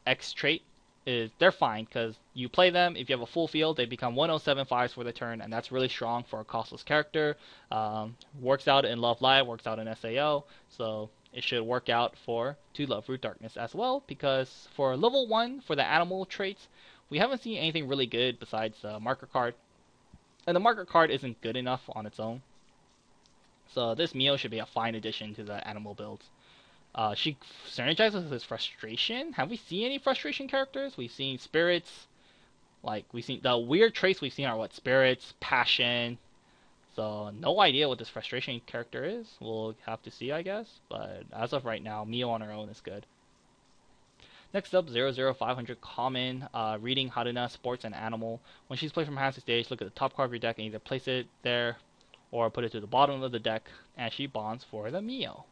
X trait, they're fine, because you play them, if you have a full field, they become 1/0 for the turn, and that's really strong for a costless character. Works out in Love Live, works out in SAO, so it should work out for Two Love Root Darkness as well, because for level 1, for the animal traits, we haven't seen anything really good besides the marker card. And the marker card isn't good enough on its own. So this Mio should be a fine addition to the animal builds. She synergizes with frustration. Have we seen any frustration characters? We've seen spirits. Like, we've seen the weird traits we've seen are what? Spirits, passion. So no idea what this frustration character is. We'll have to see, I guess. But as of right now, Mio on her own is good. Next up, 0/0500 common, reading Haruna, sports, and animal. When she's played from hand to stage, look at the top card of your deck and either place it there or put it to the bottom of the deck, and she bonds for the Mio.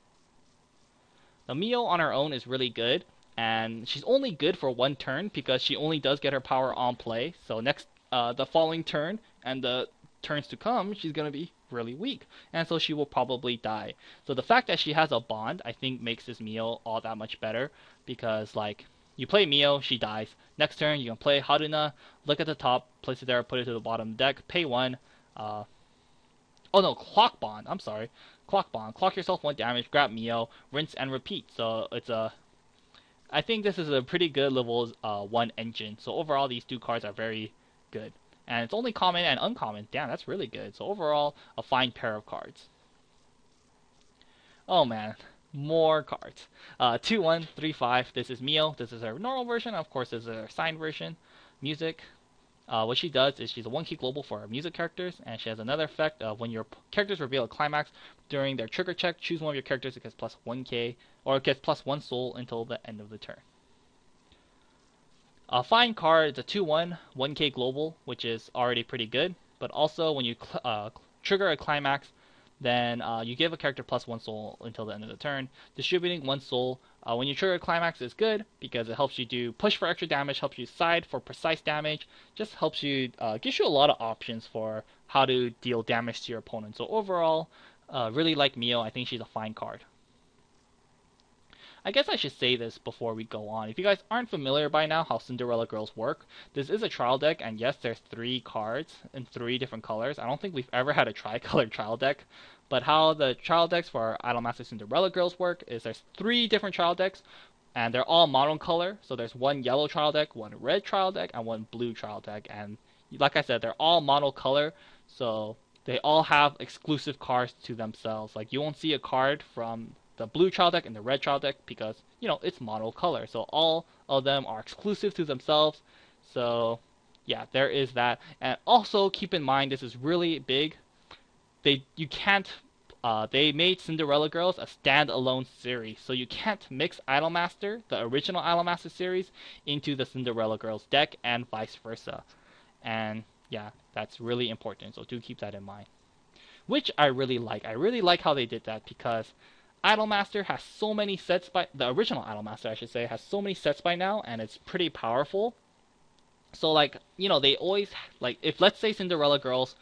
The Mio on her own is really good, and she's only good for one turn because she only does get her power on play. So the following turn and the turns to come, she's gonna be really weak, and so she will probably die. So the fact that she has a bond, I think, makes this Mio all that much better, because like, you play Mio, she dies. Next turn, you can play Haruna, look at the top, place it there, put it to the bottom of the deck, pay 1. Oh no, Clock Bond. I'm sorry. Clock Bond. Clock yourself 1 damage, grab Mio, rinse and repeat. So I think this is a pretty good level 1 engine. So overall, these two cards are very good. And it's only common and uncommon. Damn, that's really good. So overall, a fine pair of cards. Oh man, more cards. 2/1/3/5. This is Mio. This is her normal version. Of course, this is her signed version. Music. What she does is she's a 1k global for her music characters, and she has another effect of when your characters reveal a climax during their trigger check, choose one of your characters, it gets plus 1k, or it gets plus 1 soul until the end of the turn. A fine card, it's a 2/1, 1k global, which is already pretty good, but also when you trigger a climax, then you give a character plus 1 soul until the end of the turn. Distributing 1 soul when you trigger a climax is good because it helps you do push for extra damage, helps you side for precise damage, just helps you, gives you a lot of options for how to deal damage to your opponent. So overall, really like Mio. I think she's a fine card. I guess I should say this before we go on. If you guys aren't familiar by now how Cinderella Girls work, this is a trial deck, and yes, there's 3 cards in 3 different colors. I don't think we've ever had a tri-colored trial deck, but how the trial decks for Idolmaster Cinderella Girls work is there's 3 different trial decks, and they're all monocolor. So there's 1 yellow trial deck, 1 red trial deck, and 1 blue trial deck. And like I said, they're all monocolor, so they all have exclusive cards to themselves. Like, you won't see a card from the blue trial deck and the red trial deck because, you know, it's monocolor. So all of them are exclusive to themselves. So yeah, there is that. And also keep in mind, this is really big. They made Cinderella Girls a standalone series, so you can't mix Idolmaster, the original Idolmaster series, into the Cinderella Girls deck and vice versa. And yeah, that's really important, so do keep that in mind. Which I really like. I really like how they did that, because Idolmaster has so many sets the original Idolmaster, I should say, has so many sets by now, and it's pretty powerful. So like, you know, they always, like, if let's say Cinderella Girls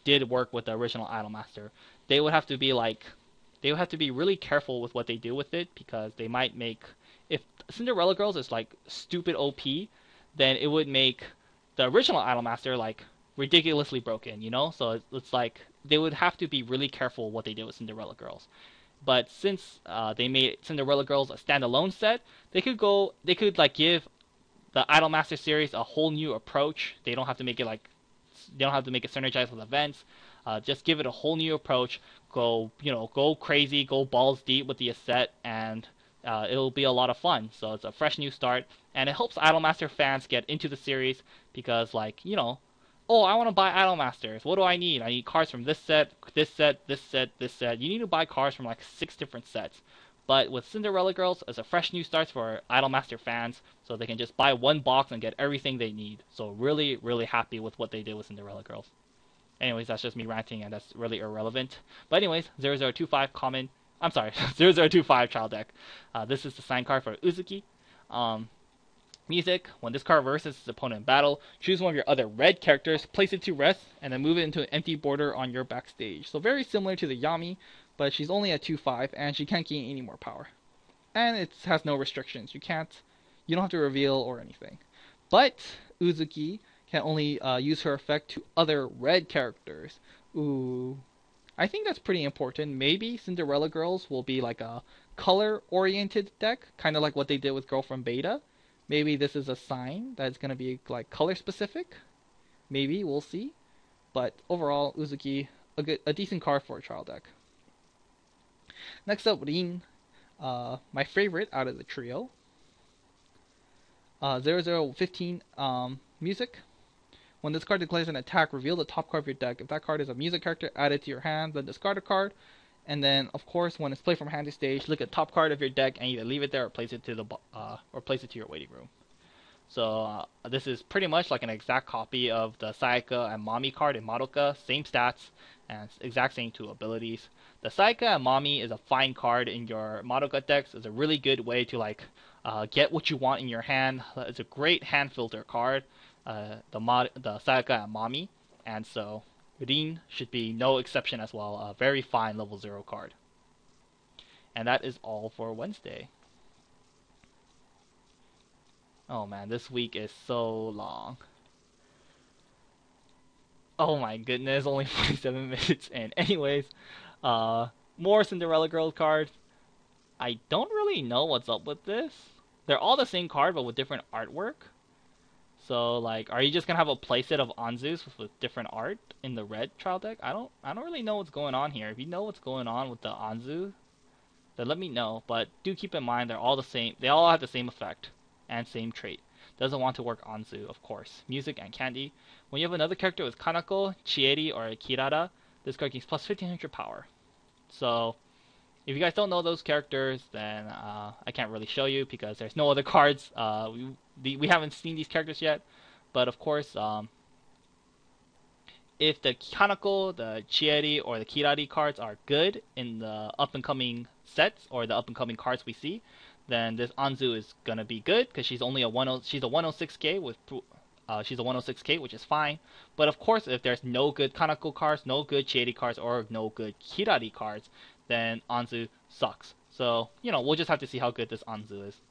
did work with the original Idolmaster, they would have to be really careful with what they do with it, because they might make, if Cinderella Girls is like stupid OP, then it would make the original Idolmaster like ridiculously broken, you know? So it's like they would have to be really careful what they did with Cinderella Girls. But since they made Cinderella Girls a standalone set, they could like give the Idolmaster series a whole new approach. They don't have to make it like they don't have to make it synergize with events. Just give it a whole new approach. Go crazy, go balls deep with the set, and it'll be a lot of fun. So it's a fresh new start, and it helps Idolmaster fans get into the series because, oh, I want to buy Idolmasters. What do I need? I need cards from this set, this set, this set, this set. You need to buy cards from like 6 different sets. But with Cinderella Girls, it's a fresh new start for Idolmaster fans, so they can just buy one box and get everything they need. So really, really happy with what they did with Cinderella Girls. Anyways, that's just me ranting, and that's really irrelevant. But anyways, 0025 common. I'm sorry, 0025 child deck. This is the sign card for Uzuki. Music. When this card reverses its opponent in battle, choose one of your other red characters, place it to rest, and then move it into an empty border on your backstage. So very similar to the Yami, but she's only at 2/5, and she can't gain any more power. And it has no restrictions. You don't have to reveal or anything. But Uzuki can only use her effect to other red characters. Ooh. I think that's pretty important. Maybe Cinderella Girls will be like a color-oriented deck, kind of like what they did with Girlfriend Beta. Maybe this is a sign that it's going to be like color-specific. Maybe, we'll see. But overall, Uzuki, a decent card for a trial deck. Next up, Rin, my favorite out of the trio. 0015 music. When this card declares an attack, reveal the top card of your deck. If that card is a music character, add it to your hand, then discard a card. And then, of course, when it's played from hand to stage, look at the top card of your deck and either leave it there or place it to your waiting room. So this is pretty much like an exact copy of the Sayaka and Mami card in Madoka. Same stats and exact same 2 abilities. The Sayaka and Mami is a fine card in your Madoka decks. It's a really good way to get what you want in your hand. It's a great hand filter card. The Sayaka and Mami, and so Rin should be no exception as well. A very fine level 0 card. And that is all for Wednesday. Oh man, this week is so long. Oh my goodness, only 47 minutes in. Anyways, more Cinderella Girls cards. I don't really know what's up with this. They're all the same card but with different artwork. So are you just gonna have a playset of Anzus with different art in the red trial deck? I don't really know what's going on here. If you know what's going on with the Anzu, then let me know. But do keep in mind they're all the same. They all have the same effect and same trait. Doesn't want to work Anzu, of course. Music and candy. When you have another character with Kanako, Chieri, or Kirara, this card gains plus 1500 power. So if you guys don't know those characters, then I can't really show you because there's no other cards. We haven't seen these characters yet. But of course, if the Kanako, the Chieri, or the Kirari cards are good in the up-and-coming sets or the up-and-coming cards we see, then this Anzu is gonna be good because she's only she's a 106k with she's a 106k, which is fine. But of course, if there's no good Kanako cards, no good Chieri cards, or no good Kirari cards, then Anzu sucks. So, we'll just have to see how good this Anzu is.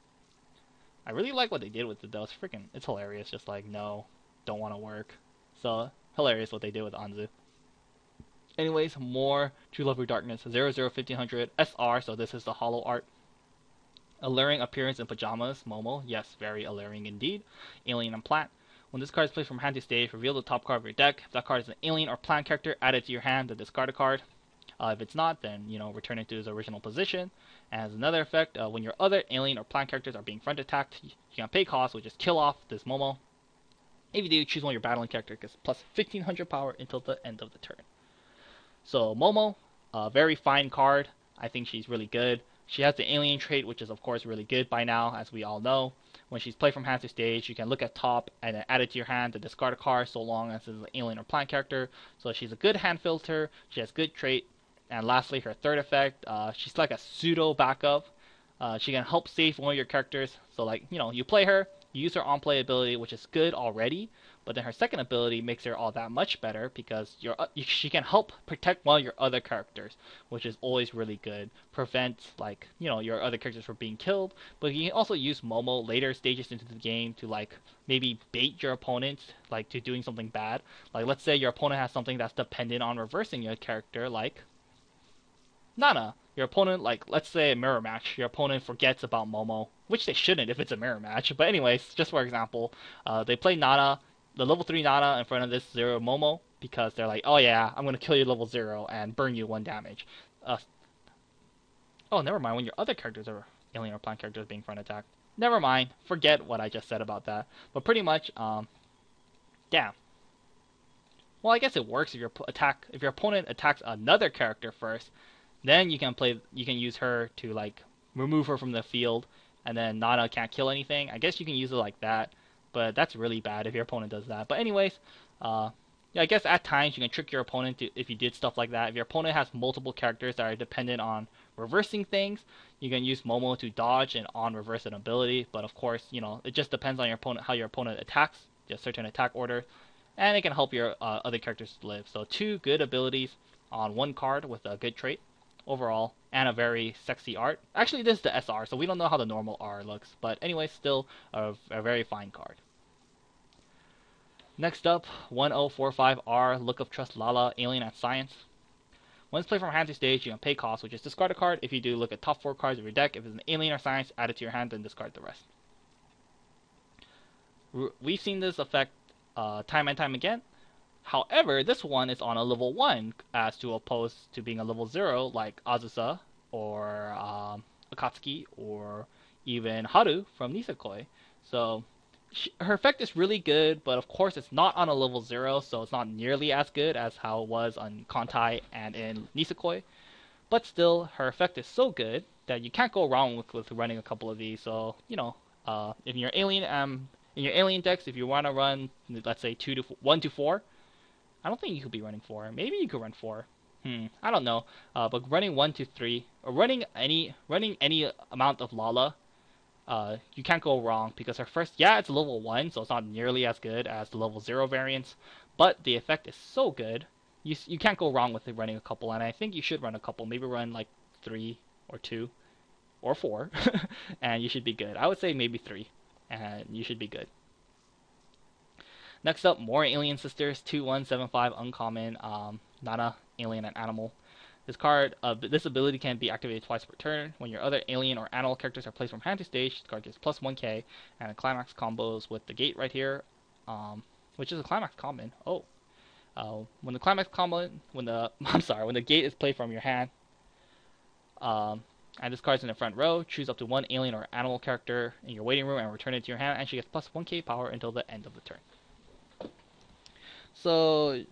I really like what they did with it though. It's hilarious. Just no, don't want to work. So, hilarious what they did with Anzu. Anyways, more True Love Through Darkness. 001500 SR, so this is the hollow art. Alluring appearance in pajamas, Momo. Yes, very alluring indeed. Alien and plant. When this card is played from hand to stage, reveal the top card of your deck. If that card is an alien or plant character, add it to your hand, then discard a card. If it's not, then, return it to its original position. And as another effect, when your other alien or plant characters are being front attacked, you can pay cost, which is kill off this Momo. If you do, choose one of your battling character, gets plus 1500 power until the end of the turn. So, Momo, a very fine card. I think she's really good. She has the alien trait, which is, of course, really good by now, as we all know. When she's played from hand to stage, you can look at top and then add it to your hand to discard a card, so long as it's an alien or plant character. So she's a good hand filter. She has good trait. And lastly, her third effect, she's like a pseudo backup. She can help save one of your characters. So you play her, you use her on-play ability, which is good already. But then her second ability makes her all that much better because she can help protect one of your other characters, which is always really good. Prevent your other characters from being killed. But you can also use Momo later stages into the game to maybe bait your opponent to doing something bad. Let's say your opponent has something that's dependent on reversing your character, like Nana. your opponent, like let's say a mirror match, your opponent forgets about Momo, which they shouldn't if it's a mirror match. But anyways, just for example, they play Nana, the level 3 Nana in front of this 0 Momo because they're like, oh yeah, I'm gonna kill you level 0 and burn you 1 damage. Uh, oh, never mind. When your other characters are alien or plant characters being front attacked. Never mind. Forget what I just said about that. But pretty much, damn. Well, I guess it works if your opponent attacks another character first, then you can use her to like remove her from the field, and then Nana can't kill anything. I guess you can use it like that, but that's really bad if your opponent does that. But anyways, yeah, I guess at times you can trick your opponent if you did stuff like that. If your opponent has multiple characters that are dependent on reversing things, you can use Momo to dodge and on reverse an ability. But of course, it just depends on your opponent, how your opponent attacks, just certain attack order, and it can help your other characters live. So 2 good abilities on 1 card with a good trait overall, and a very sexy art. Actually, this is the SR, so we don't know how the normal R looks, but anyway, still a very fine card. Next up, 1045R, Look of Trust Lala, Alien at Science. Once played from hand to stage, you can pay cost, which is discard a card. If you do, look at top 4 cards of your deck. If it's an Alien or Science, add it to your hand, then discard the rest. We've seen this effect time and time again. However, this one is on a level 1 as to opposed to being a level 0 like Azusa or Akatsuki or even Haru from Nisekoi. So her effect is really good, but of course it's not on a level 0, so it's not nearly as good as how it was on Kontai and in Nisekoi. But still, her effect is so good that you can't go wrong with running a couple of these. So, in your alien decks, if you want to run, let's say 1 to 4, I don't think you could be running 4. Maybe you could run 4. I don't know. But running 1 to 3, or running any amount of Lala, you can't go wrong because her first, it's level 1, so it's not nearly as good as the level 0 variants, but the effect is so good, you can't go wrong with it running a couple, and I think you should run a couple. Maybe run like 3 or 2 or 4, and you should be good. I would say maybe 3, and you should be good. Next up, more Alien Sisters, 2175 uncommon, Nana, Alien, and Animal. This ability can be activated twice per turn. When your other alien or animal characters are placed from hand to stage, the card gets plus 1k, and a climax combos with the gate right here, which is a climax common. When the gate is played from your hand, and this card's in the front row, choose up to 1 alien or animal character in your waiting room and return it to your hand, and she gets plus 1k power until the end of the turn. So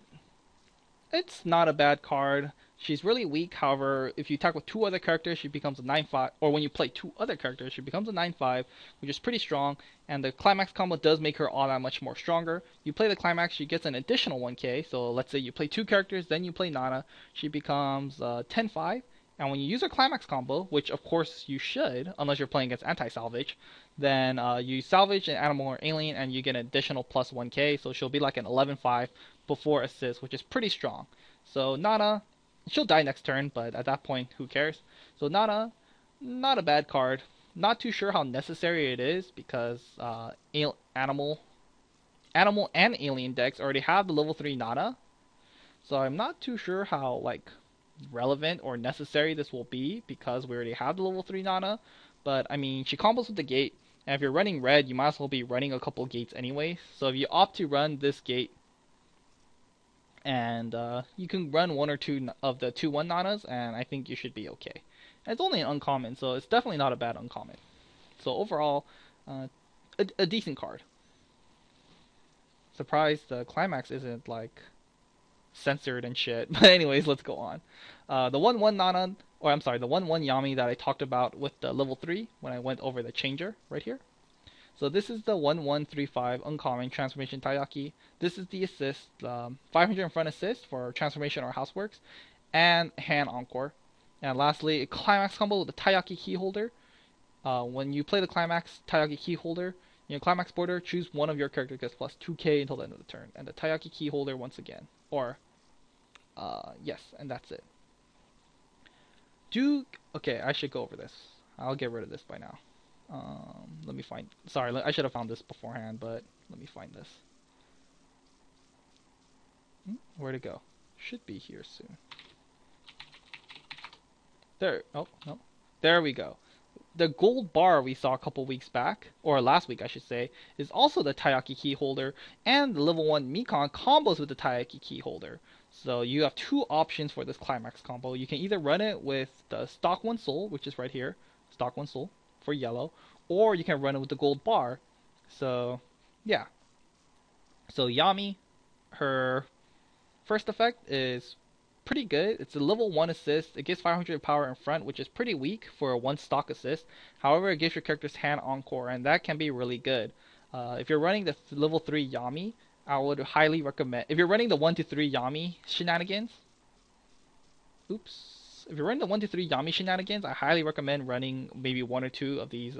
it's not a bad card. She's really weak, however, if you attack with 2 other characters, she becomes a 9/5, or when you play 2 other characters, she becomes a 9/5, which is pretty strong, and the climax combo does make her all that much more stronger. You play the climax, she gets an additional 1k, so let's say you play 2 characters, then you play Nana, she becomes 10/5, and when you use her climax combo, which of course you should, unless you're playing against anti-salvage, then you salvage an animal or alien, and you get an additional plus 1k, so she'll be like an 11/5 before assist, which is pretty strong. So Nana, she'll die next turn, but at that point, who cares? So Nana, not a bad card. Not too sure how necessary it is because animal and alien decks already have the level 3 Nana. So I'm not too sure how relevant or necessary this will be because we already have the level 3 Nana. But I mean, she combos with the gate, and if you're running red, you might as well be running a couple gates anyway. So if you opt to run this gate, and you can run 1 or 2 of the 2/1 Nanas, and I think you should be okay. And it's only an uncommon, so it's definitely not a bad uncommon. So overall, a decent card. Surprised the climax isn't censored and shit. But anyways, let's go on. The 1/1 Nana, or I'm sorry, the 1/1 Yami that I talked about with the level 3 when I went over the changer right here. So this is the 1135 uncommon transformation Taiyaki. This is the assist, 500 in front assist for transformation or houseworks, and hand encore. And lastly, a climax combo with the Taiyaki key holder. When you play the climax Taiyaki key holder, in your climax border, choose one of your characters gets plus 2k until the end of the turn. And the Taiyaki key holder once again. Yes, and that's it. Okay, I should go over this. I'll get rid of this by now. Let me find. Sorry, I should have found this beforehand, but let me find this. Where'd it go? Should be here soon. There. Oh no. There we go. The gold bar we saw a couple weeks back, or last week I should say, is also the Taiyaki key holder, and the level 1 Mikan combos with the Taiyaki key holder. So you have two options for this climax combo. You can either run it with the stock 1 soul, which is right here, stock 1 soul for yellow, or you can run it with the gold bar. So yeah. So Yami, her first effect is pretty good. It's a level 1 assist. It gives 500 power in front, which is pretty weak for a 1 stock assist. However, it gives your character's hand encore, and that can be really good. If you're running the level 3 Yami, I would highly recommend. If you're running the 1 to 3 Yami shenanigans, oops. If you're running the 1 to 3 Yami shenanigans, I highly recommend running maybe 1 or 2 of these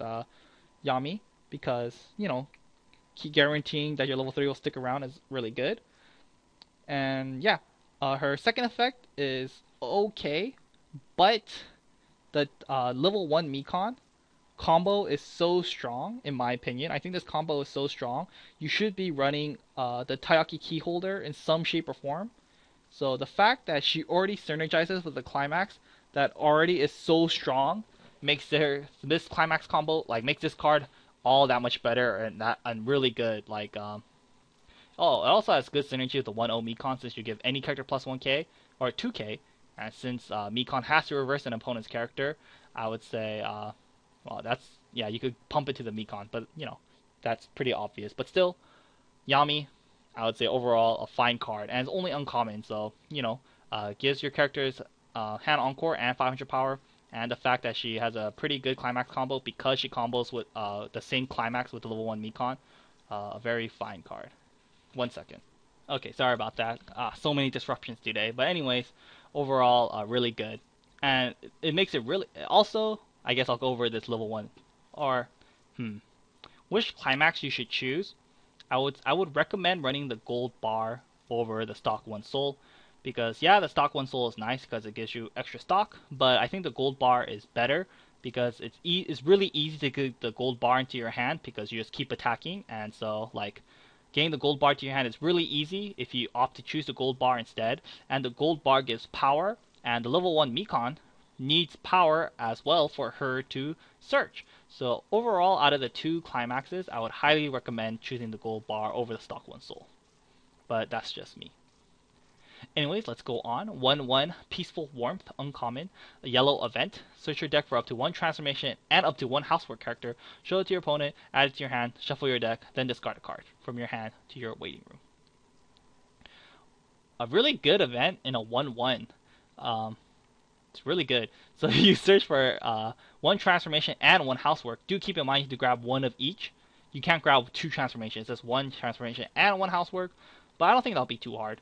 Yami, because, you know, keep guaranteeing that your level 3 will stick around is really good. And yeah, her second effect is okay, but the level 1 Mikan combo is so strong, in my opinion. I think this combo is so strong. You should be running the Taiyaki key holder in some shape or form. So the fact that she already synergizes with the climax that already is so strong makes this climax combo, like, makes this card all that much better and really good. Like oh, it also has good synergy with the 1-0 Mikan, since you give any character plus 1k or 2k, and since Mikan has to reverse an opponent's character, I would say well, that's, yeah, you could pump it to the Mikan, but you know, that's pretty obvious. But still, Yami, I would say overall a fine card, and it's only uncommon, so you know, gives your characters hand encore and 500 power, and the fact that she has a pretty good climax combo because she combos with the same climax with the level 1 Mikan, a very fine card. 1 second. Okay, sorry about that. So many disruptions today, but anyways, overall, really good, and it makes it really. Also, I guess I'll go over this level 1, or which climax you should choose. I would recommend running the gold bar over the stock 1 soul, because yeah, the stock 1 soul is nice because it gives you extra stock, but I think the gold bar is better because it's really easy to get the gold bar into your hand because you just keep attacking, and so like getting the gold bar to your hand is really easy if you opt to choose the gold bar instead, and the gold bar gives power, and the level 1 Mikan needs power as well for her to search. So overall, out of the two climaxes, I would highly recommend choosing the gold bar over the stock 1 soul. But that's just me. Anyways, let's go on. 1-1, Peaceful Warmth, uncommon, a yellow event. Search your deck for up to 1 transformation and up to 1 housework character. Show it to your opponent, add it to your hand, shuffle your deck, then discard a card from your hand to your waiting room. A really good event in a 1-1. It's really good. So you search for 1 transformation and 1 housework. Do keep in mind you have to grab 1 of each. You can't grab 2 transformations. It's just 1 transformation and 1 housework, but I don't think that'll be too hard.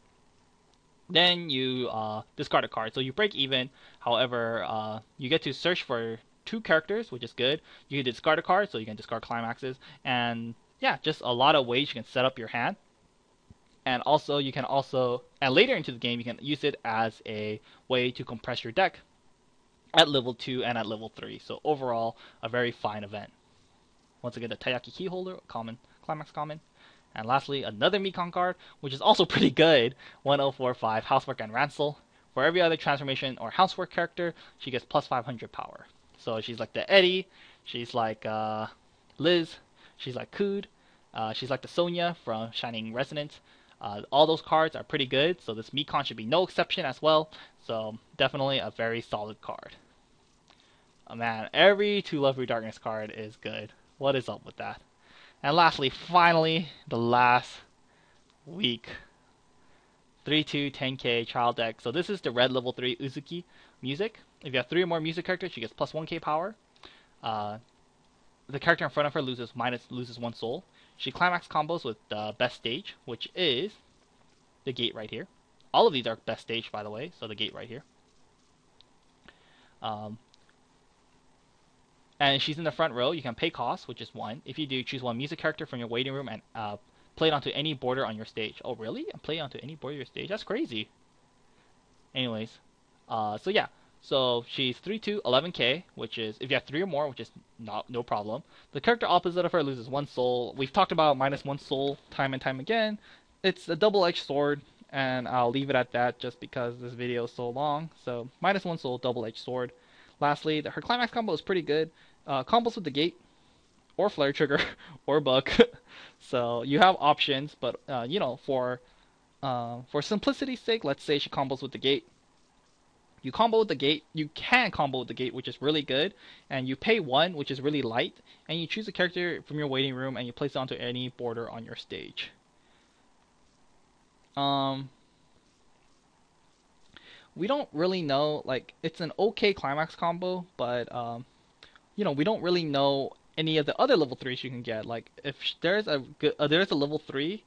Then you discard a card. So you break even. However, you get to search for 2 characters, which is good. You can discard a card, so you can discard climaxes. And yeah, just a lot of ways you can set up your hand. And also, you can also, and later into the game, you can use it as a way to compress your deck at level 2 and at level 3. So overall, a very fine event. Once again, the Taiyaki key holder, common, climax common. And lastly, another Mikan card, which is also pretty good, 1045, Housework and Ransel. For every other transformation or housework character, she gets plus 500 power. So she's like the Eddie, she's like Liz, she's like Kood, she's like the Sonya from Shining Resonance. All those cards are pretty good, so this Mikan should be no exception as well. So definitely a very solid card. Oh man, every To Love Your Darkness card is good. What is up with that? And lastly, finally, the last week. 3-2 10k trial deck. So this is the red level 3 Uzuki music. If you have 3 or more music characters, she gets plus 1k power. The character in front of her loses 1 soul. She climax combos with the best stage, which is the gate right here. All of these are best stage, by the way, so the gate right here. And she's in the front row. You can pay cost, which is 1. If you do, choose 1 music character from your waiting room and play it onto any border on your stage. Oh, really? And play it onto any border on your stage? That's crazy. Anyways, so yeah. So she's 3-2, 11k, which is, if you have 3 or more, which is no problem. The character opposite of her loses 1 soul. We've talked about minus 1 soul time and time again. It's a double-edged sword, and I'll leave it at that just because this video is so long. So minus 1 soul, double-edged sword. Lastly, her climax combo is pretty good. Combos with the gate or flare trigger or buck. So you have options, but for simplicity's sake, let's say she combos with the gate. You combo with the gate. You can combo with the gate, which is really good, and you pay 1, which is really light, and you choose a character from your waiting room and you place it onto any border on your stage. We don't really know, like, it's an okay climax combo, but we don't really know any of the other level 3s you can get. Like, if there's a level 3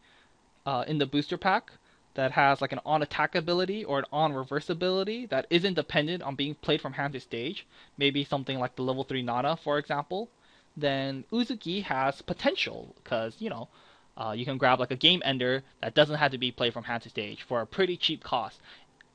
in the booster pack that has like an on attack ability or an on reverse ability that isn't dependent on being played from hand to stage, maybe something like the level 3 Nana, for example, then Uzuki has potential because, you can grab like a game ender that doesn't have to be played from hand to stage for a pretty cheap cost.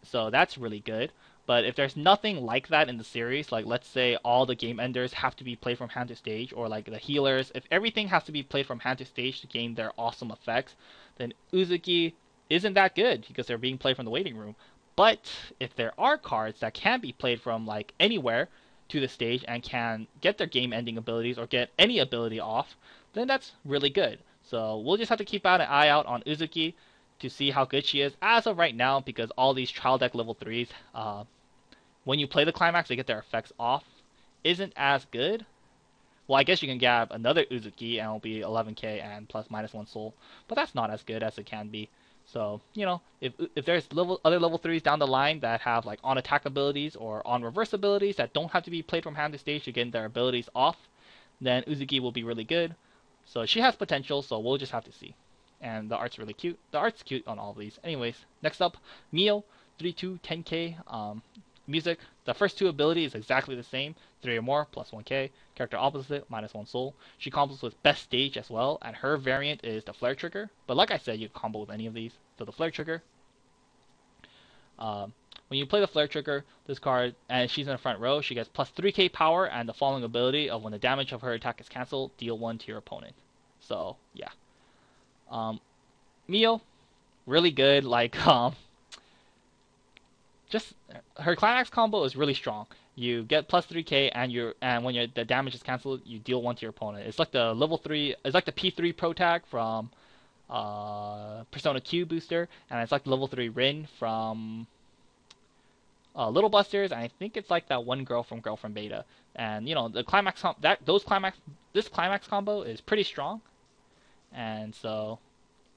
So that's really good. But if there's nothing like that in the series, like let's say all the game enders have to be played from hand to stage, or like the healers, if everything has to be played from hand to stage to gain their awesome effects, then Uzuki isn't that good because they're being played from the waiting room. But if there are cards that can be played from like anywhere to the stage and can get their game ending abilities or get any ability off, then that's really good. So we'll just have to keep an eye out on Uzuki to see how good she is as of right now, because all these trial deck level 3s, when you play the climax, they get their effects off, isn't as good. Well, I guess you can grab another Uzuki and it'll be 11k and plus -1 soul, but that's not as good as it can be. So, if there's other level 3s down the line that have like on attack abilities or on reverse abilities that don't have to be played from hand to stage to get their abilities off, then Uzuki will be really good. So she has potential, so we'll just have to see. And the art's really cute. The art's cute on all of these. Anyways, next up, Mio, 3-2, 10k. Music, the first 2 abilities is exactly the same. 3 or more, plus 1k. Character opposite, -1 soul. She combos with best stage as well, and her variant is the flare trigger. But like I said, you can combo with any of these. So the flare trigger. When you play the flare trigger, this card, and she's in the front row, she gets plus 3k power and the following ability of when the damage of her attack is cancelled, deal 1 to your opponent. So, yeah. Mio, really good. Like, just her climax combo is really strong. You get plus 3k, and when the damage is cancelled, you deal 1 to your opponent. It's like the level 3. It's like the P3 Pro Tag from Persona Q booster, and it's like the level 3 Rin from Little Busters, and I think it's like that one girl from Girlfriend Beta. And the this climax combo is pretty strong, and so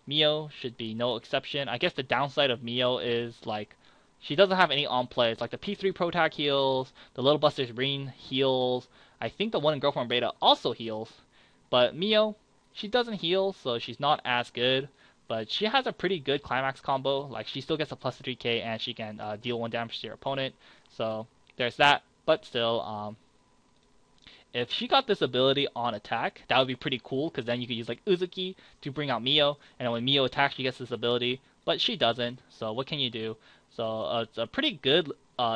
Mio should be no exception. I guess the downside of Mio is like she doesn't have any on plays. Like the P3 Pro Tag heals, the Little Busters Rin heals. I think the one in Girlfriend Beta also heals, but Mio, she doesn't heal, so she's not as good. But she has a pretty good climax combo. Like she still gets a plus 3k and she can deal 1 damage to your opponent. So there's that. But still, if she got this ability on attack, that would be pretty cool, because then you could use like Uzuki to bring out Mio, and when Mio attacks, she gets this ability, but she doesn't, so what can you do? So it's a pretty good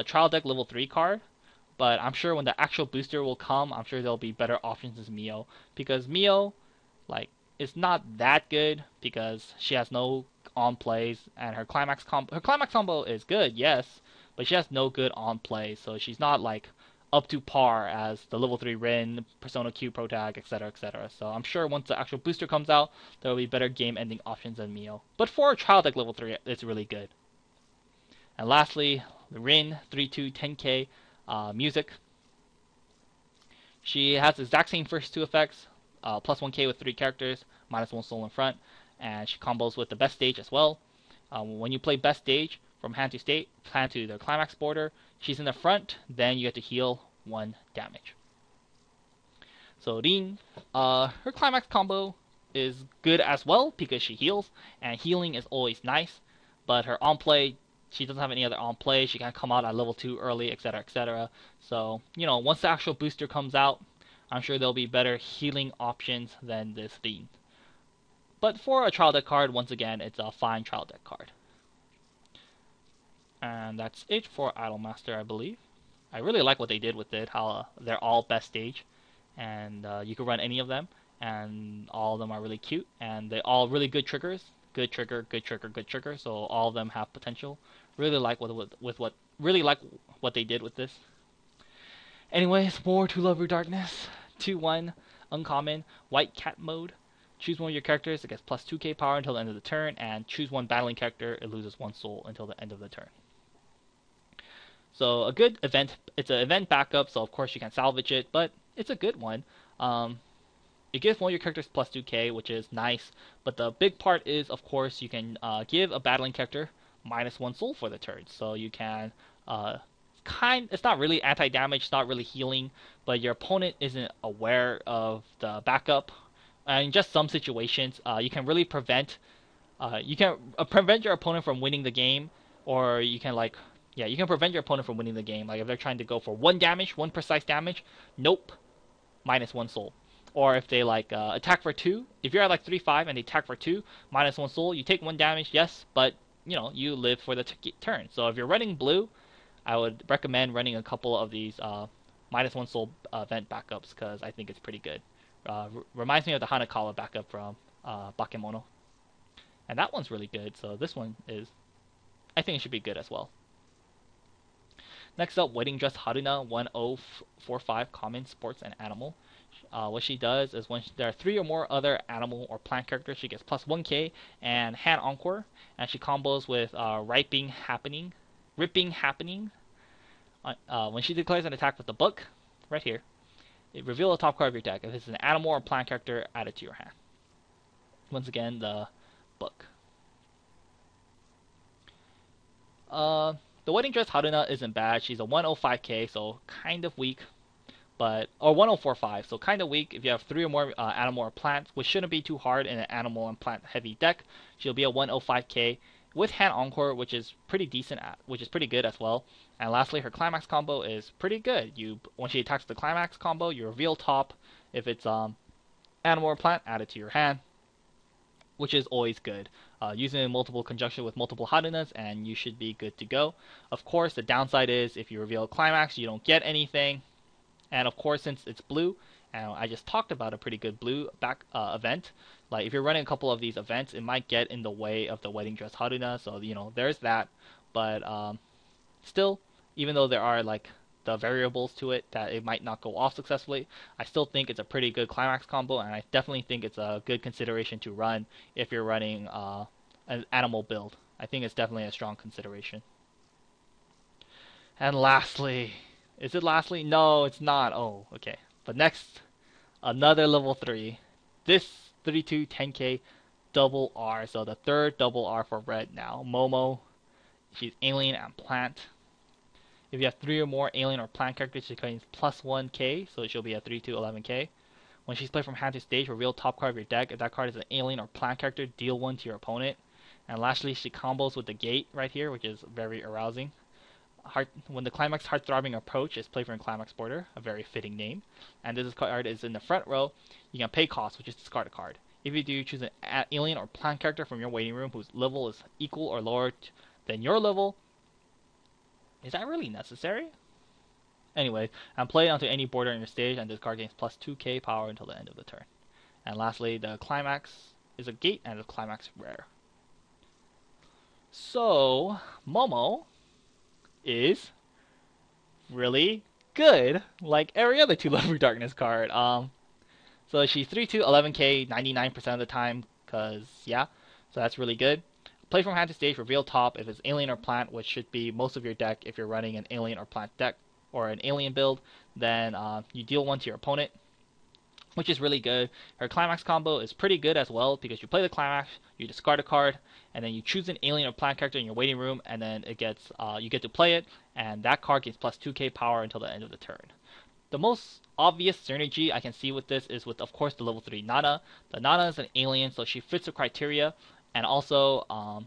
trial deck level 3 card, but I'm sure when the actual booster will come, I'm sure there'll be better options as Mio, because Mio, like, is not that good, because she has no on plays, and her climax combo is good, yes, but she has no good on plays, so she's not like up to par as the level 3 Rin, Persona Q Pro Tag, etc., etc. So I'm sure once the actual booster comes out, there will be better game-ending options than Mio. But for a trial deck level 3, it's really good. And lastly, the Rin 3-2 10k music. She has the exact same first 2 effects, plus 1k with 3 characters, -1 soul in front, and she combos with the best stage as well. When you play best stage, from hand to the climax border, she's in the front, then you get to heal 1 damage. So Rin, her climax combo is good as well because she heals, and healing is always nice, but her on play, she doesn't have any other on play, she can come out at level 2 early, etc., etc. So, once the actual booster comes out, I'm sure there'll be better healing options than this Rin. But for a trial deck card, once again, it's a fine trial deck card. And that's it for Idolmaster, I believe. I really like what they did with it, how they're all best stage, and you can run any of them, and all of them are really cute, and they all really good triggers. Good trigger, good trigger, good trigger. So all of them have potential. Really like what they did with this. Anyways, more To Love Your Darkness. 2-1, uncommon, white cat mode. Choose one of your characters, it gets plus 2k power until the end of the turn, and choose one battling character, it loses 1 soul until the end of the turn. So a good event, it's an event backup, so of course you can salvage it, but it's a good one. It gives one of your characters plus 2k, which is nice, but the big part is, of course, you can give a battling character minus 1 soul for the turn. So you can, it's not really anti-damage, it's not really healing, but your opponent isn't aware of the backup. And in just some situations, you can really prevent, prevent your opponent from winning the game, or you can you can prevent your opponent from winning the game. Like if they're trying to go for 1 damage, 1 precise damage, nope, minus 1 soul. Or if they attack for 2, if you're at 3-5 and they attack for 2, minus 1 soul, you take 1 damage, yes, but you live for the turn. So if you're running blue, I would recommend running a couple of these minus 1 soul event backups because I think it's pretty good. Reminds me of the Hanakawa backup from Bakemono. And that one's really good, so this one is, I think it should be good as well. Next up, Wedding Dress Haruna 1045 Common, Sports, and Animal. What she does is when there are 3 or more other animal or plant characters, she gets plus 1k and Hand Encore, and she combos with Ripping Happening. When she declares an attack with the book, right here, reveal the top card of your deck. If it's an animal or plant character, add it to your hand. Once again, the book. The Wedding Dress Haruna isn't bad. She's a 105k, so kind of weak. Or 1045, so kind of weak if you have 3 or more animal or plants, which shouldn't be too hard in an animal and plant heavy deck. She'll be a 105k with Hand Encore, which is pretty decent, which is pretty good as well. And lastly, her Climax combo is pretty good. When she attacks the Climax combo, you reveal top. If it's animal or plant, add it to your hand, which is always good. Using multiple conjunction with multiple Harunas, and you should be good to go. Of course, the downside is if you reveal Climax, you don't get anything. And of course, since it's blue, and I just talked about a pretty good blue event, like if you're running a couple of these events, it might get in the way of the Wedding Dress Haruna, so there's that. But still, even though there are the variables to it that it might not go off successfully, I still think it's a pretty good Climax combo, and I definitely think it's a good consideration to run if you're running an animal build. I think it's definitely a strong consideration. And lastly, is it lastly? No, it's not. Oh, okay. But next, another level 3. This 32 10k double R. So the third double R for red now. Momo. She's alien and plant. If you have 3 or more alien or plant characters, she gains plus 1k. So she'll be a 32 11k. When she's played from hand to stage, reveal top card of your deck. If that card is an alien or plant character, deal 1 to your opponent. And lastly, she combos with the gate right here, which is very arousing. When the Climax Heart-Throbbing Approach is played from Climax Border, a very fitting name, and this card is in the front row, you can pay cost, which is discard a card. If you do, choose an alien or plant character from your waiting room whose level is equal or lower than your level. Is that really necessary? Anyway, and play it onto any border on your stage, and this card gains plus 2k power until the end of the turn. And lastly, the Climax is a gate, and the Climax rare. So, Momo is really good, like every other To Love Your Darkness card. So she's 3-2, 11k, 99% of the time, cause yeah, so that's really good. Play from hand to stage, reveal top if it's alien or plant, which should be most of your deck if you're running an alien or plant deck or an alien build. Then you deal 1 to your opponent, which is really good. Her Climax combo is pretty good as well because you play the Climax, you discard a card, and then you choose an alien or plant character in your waiting room, and then it gets you get to play it, and that card gets plus 2k power until the end of the turn. The most obvious synergy I can see with this is with, of course, the level 3 Nana. The Nana is an alien, so she fits the criteria, and also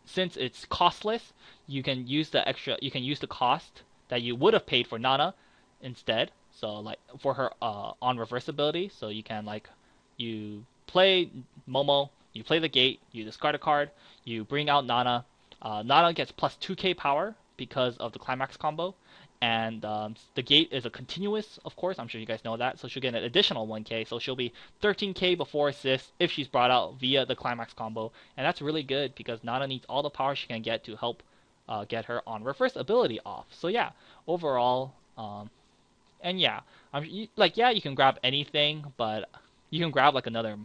since it's costless, you can use the cost that you would have paid for Nana instead. So for her on reverse ability, so you can you play Momo, you play the gate, you discard a card, you bring out Nana. Nana gets plus 2k power because of the Climax combo, and the gate is a continuous, of course, I'm sure you guys know that, so she'll get an additional 1k, so she'll be 13k before assist if she's brought out via the Climax combo, and that's really good because Nana needs all the power she can get to help get her on reverse ability off. So yeah, overall, And yeah, yeah, you can grab anything, but you can grab like another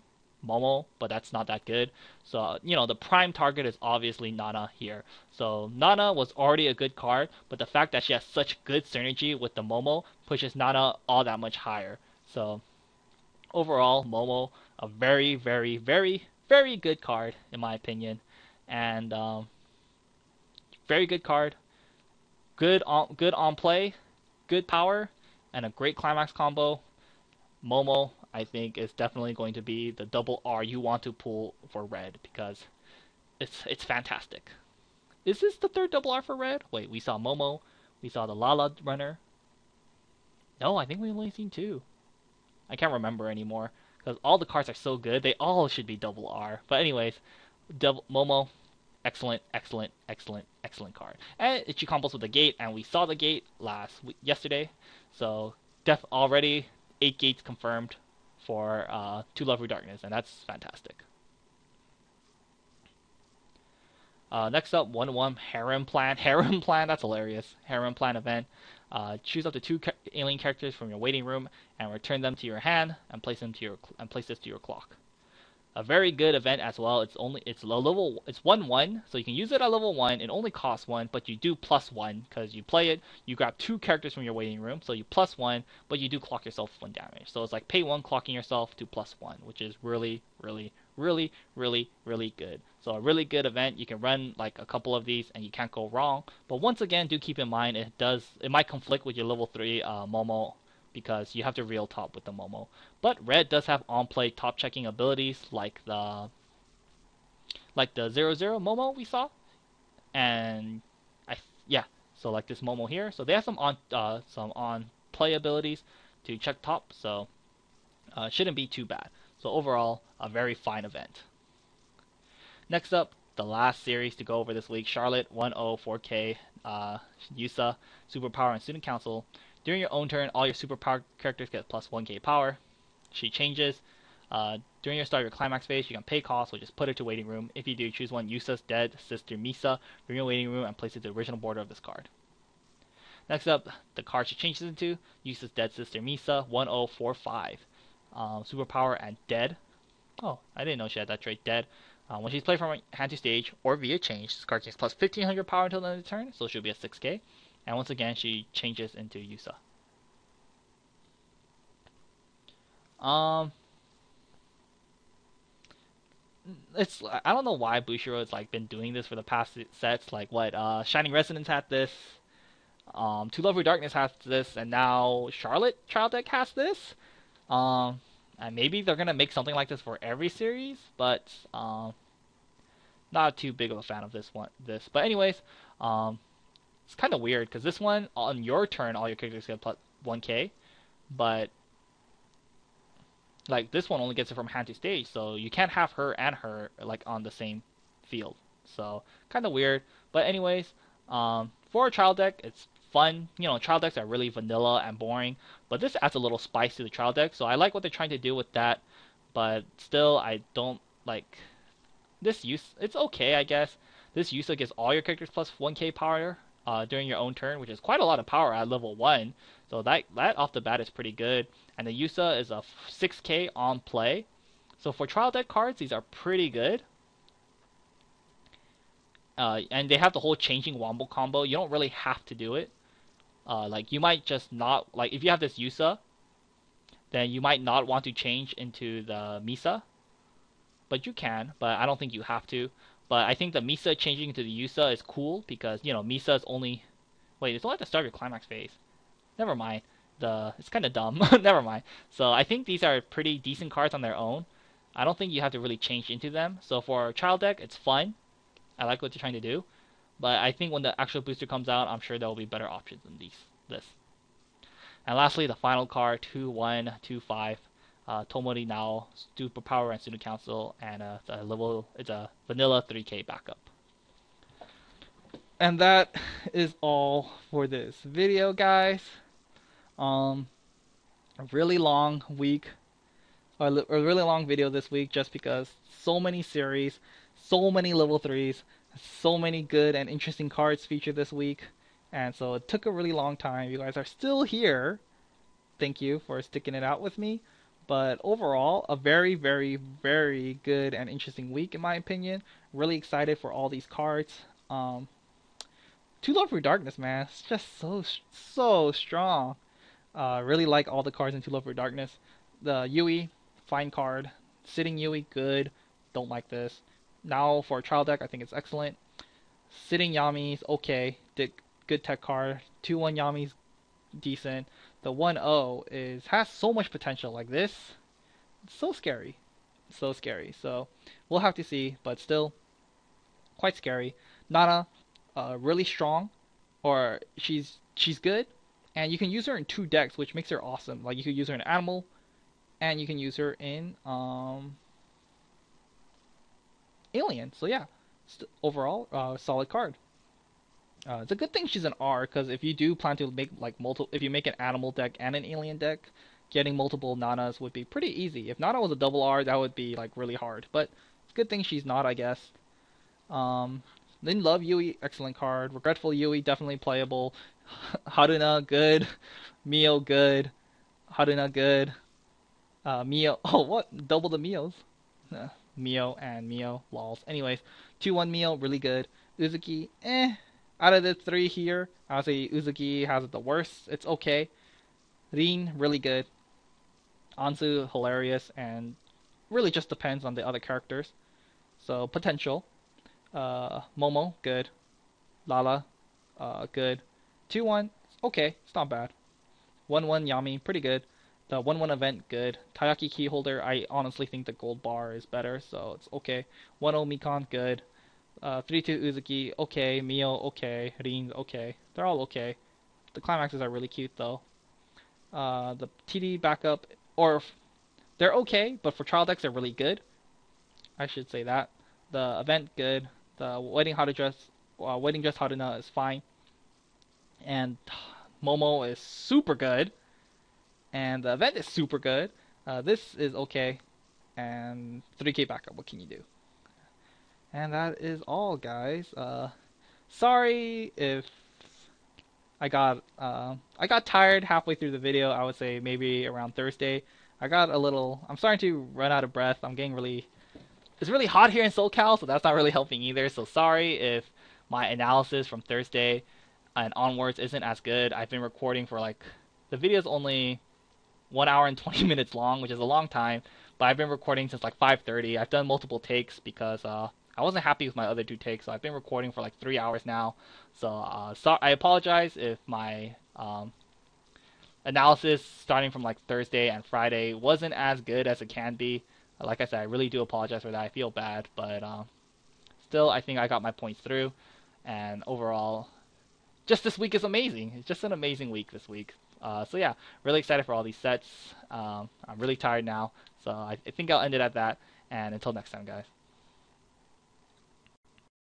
Momo, but that's not that good. So the prime target is obviously Nana here. So Nana was already a good card, but the fact that she has such good synergy with the Momo pushes Nana all that much higher. So overall, Momo, a very, very, very, very good card in my opinion, and very good card. Good on play, good power, and a great climax combo. Momo, I think, is definitely going to be the double R you want to pull for red because it's fantastic. Is this the third double R for red? Wait, we saw Momo, we saw the Lala runner. No, I think we've only seen two. I can't remember anymore because all the cards are so good. They all should be double R. But anyways, double Momo, excellent, excellent, excellent, excellent card. And she combos with the gate, and we saw the gate yesterday. So already 8 gates confirmed for Two Lovely Darkness, and that's fantastic. Next up, 1-1 Harem Plan. Harem Plan, that's hilarious. Harem Plan event. Choose up to 2 alien characters from your waiting room and return them to your hand and place this to your clock. A very good event as well. It's 1-1, so you can use it at level 1. It only costs 1, but you do +1 because you play it. You grab 2 characters from your waiting room, so you +1, but you do clock yourself 1 damage. So it's like pay 1 clocking yourself to +1, which is really, really, really, really, really good. So a really good event. You can run like a couple of these and you can't go wrong. But once again, do keep in mind it might conflict with your level 3 Momo because you have to real top with the Momo. But red does have on-play top checking abilities like the 0-0 Momo we saw, and yeah, so like this Momo here. So they have some on play abilities to check top, so shouldn't be too bad. So overall, a very fine event. Next up, the last series to go over this week, Charlotte 104K Yusa Superpower and Student Council. During your own turn, all your superpower characters get plus 1k power. She changes. During your start of your climax phase, you can pay cost, so just put it to waiting room. If you do, choose one Yusa's dead sister Misa from your waiting room and place it to the original border of this card. Next up, the card she changes into, Yusa's dead sister Misa 1045. Superpower and dead. Oh, I didn't know she had that trait, dead. When she's played from hand to stage or via change, this card gets plus 1500 power until the end of the turn, so she'll be a 6k. And once again, she changes into Yusa. I don't know why Bushiro has like been doing this for the past sets. Like what Shining Resonance had this, Two Lovely Darkness has this, and now Charlotte Trial Deck has this. And maybe they're gonna make something like this for every series, but not too big of a fan of this. But anyways, it's kind of weird because this one on your turn, all your characters get plus 1k, but like this one only gets it from hand to stage, so you can't have her and her like on the same field. So kind of weird. But anyways, for a trial deck, it's fun. Trial decks are really vanilla and boring, but this adds a little spice to the trial deck. So I like what they're trying to do with that. But still, I don't like this use. It's okay, I guess. This Yusa gives all your characters plus 1k power during your own turn, which is quite a lot of power at level 1. So that off the bat is pretty good. And the Yusa is a 6k on play. So for trial deck cards, these are pretty good. And they have the whole changing wombo combo. You don't really have to do it. Like you might just not, like if you have this Yusa, then you might not want to change into the Misa. But you can, but I don't think you have to. But I think the Misa changing into the Yusa is cool because, Misa is only... Wait, it's only at the start of your climax phase. Never mind. It's kind of dumb. Never mind. So I think these are pretty decent cards on their own. I don't think you have to really change into them. So for a child deck, it's fun. I like what they're trying to do. But I think when the actual booster comes out, I'm sure there will be better options than this. And lastly, the final card, 2-1-2-5. Tomori Nao, Superpower and Student Council, and it's a vanilla 3k backup. And that is all for this video, guys. A really long week, a really long video this week, just because so many series, so many level 3s, so many good and interesting cards featured this week, and so it took a really long time. You guys are still here, thank you for sticking it out with me. But overall, a very, very, very good and interesting week in my opinion. Really excited for all these cards. Too Love for Darkness, man, it's just so strong. Really like all the cards in Too Love for Darkness. The Yui, fine card. Sitting Yui, good. Don't like this. Now for a trial deck, I think it's excellent. Sitting Yami's okay. Good tech card. 2-1 Yami's decent. The 1-0 has so much potential. Like this, it's so scary, so scary. So we'll have to see, but still quite scary. Nana, really strong, or she's good, and you can use her in 2 decks, which makes her awesome. Like you could use her in Animal, and you can use her in Alien. So yeah, overall, solid card. It's a good thing she's an R, because if you do plan to make like multiple, if you make an Animal deck and an Alien deck, getting multiple Nanas would be pretty easy. If Nana was a double R, that would be like really hard. But it's a good thing she's not, I guess. Then Love Yui, excellent card. Regretful Yui, definitely playable. Haruna, good. Mio, good. Haruna, good. Mio, oh what? Double the Mios. Mio and Mio, lols. Anyways, 2-1 Mio, really good. Uzuki, eh. Out of the 3 here, I would say Uzuki has it the worst. It's okay. Rin, really good. Anzu, hilarious, and really just depends on the other characters. So potential. Momo, good. Lala, good. 2-1, okay, it's not bad. 1-1 Yami, pretty good. The 1-1 event, good. Tayaki Keyholder, I honestly think the gold bar is better, so it's okay. 1-0 Mikan, good. 3-2 Uzuki, okay. Mio, okay. Rin, okay. They're all okay. The climaxes are really cute, though. The TD backup, or they're okay, but for trial decks, they're really good. I should say that. The event, good. The wedding dress Haruna is fine. And Momo is super good. And the event is super good. This is okay. And 3K backup, what can you do? And that is all, guys. Sorry if I got tired halfway through the video. I would say maybe around Thursday. I'm starting to run out of breath. It's really hot here in SoCal, so that's not really helping either. So sorry if my analysis from Thursday and onwards isn't as good. I've been recording for the video's only 1 hour and 20 minutes long, which is a long time, but I've been recording since 5:30. I've done multiple takes because I wasn't happy with my other 2 takes, so I've been recording for 3 hours now. So I apologize if my analysis starting from Thursday and Friday wasn't as good as it can be. Like I said, I really do apologize for that. I feel bad, but still, I think I got my points through. And overall, just this week is amazing. It's just an amazing week this week. So yeah, really excited for all these sets. I'm really tired now, so I think I'll end it at that. And until next time, guys.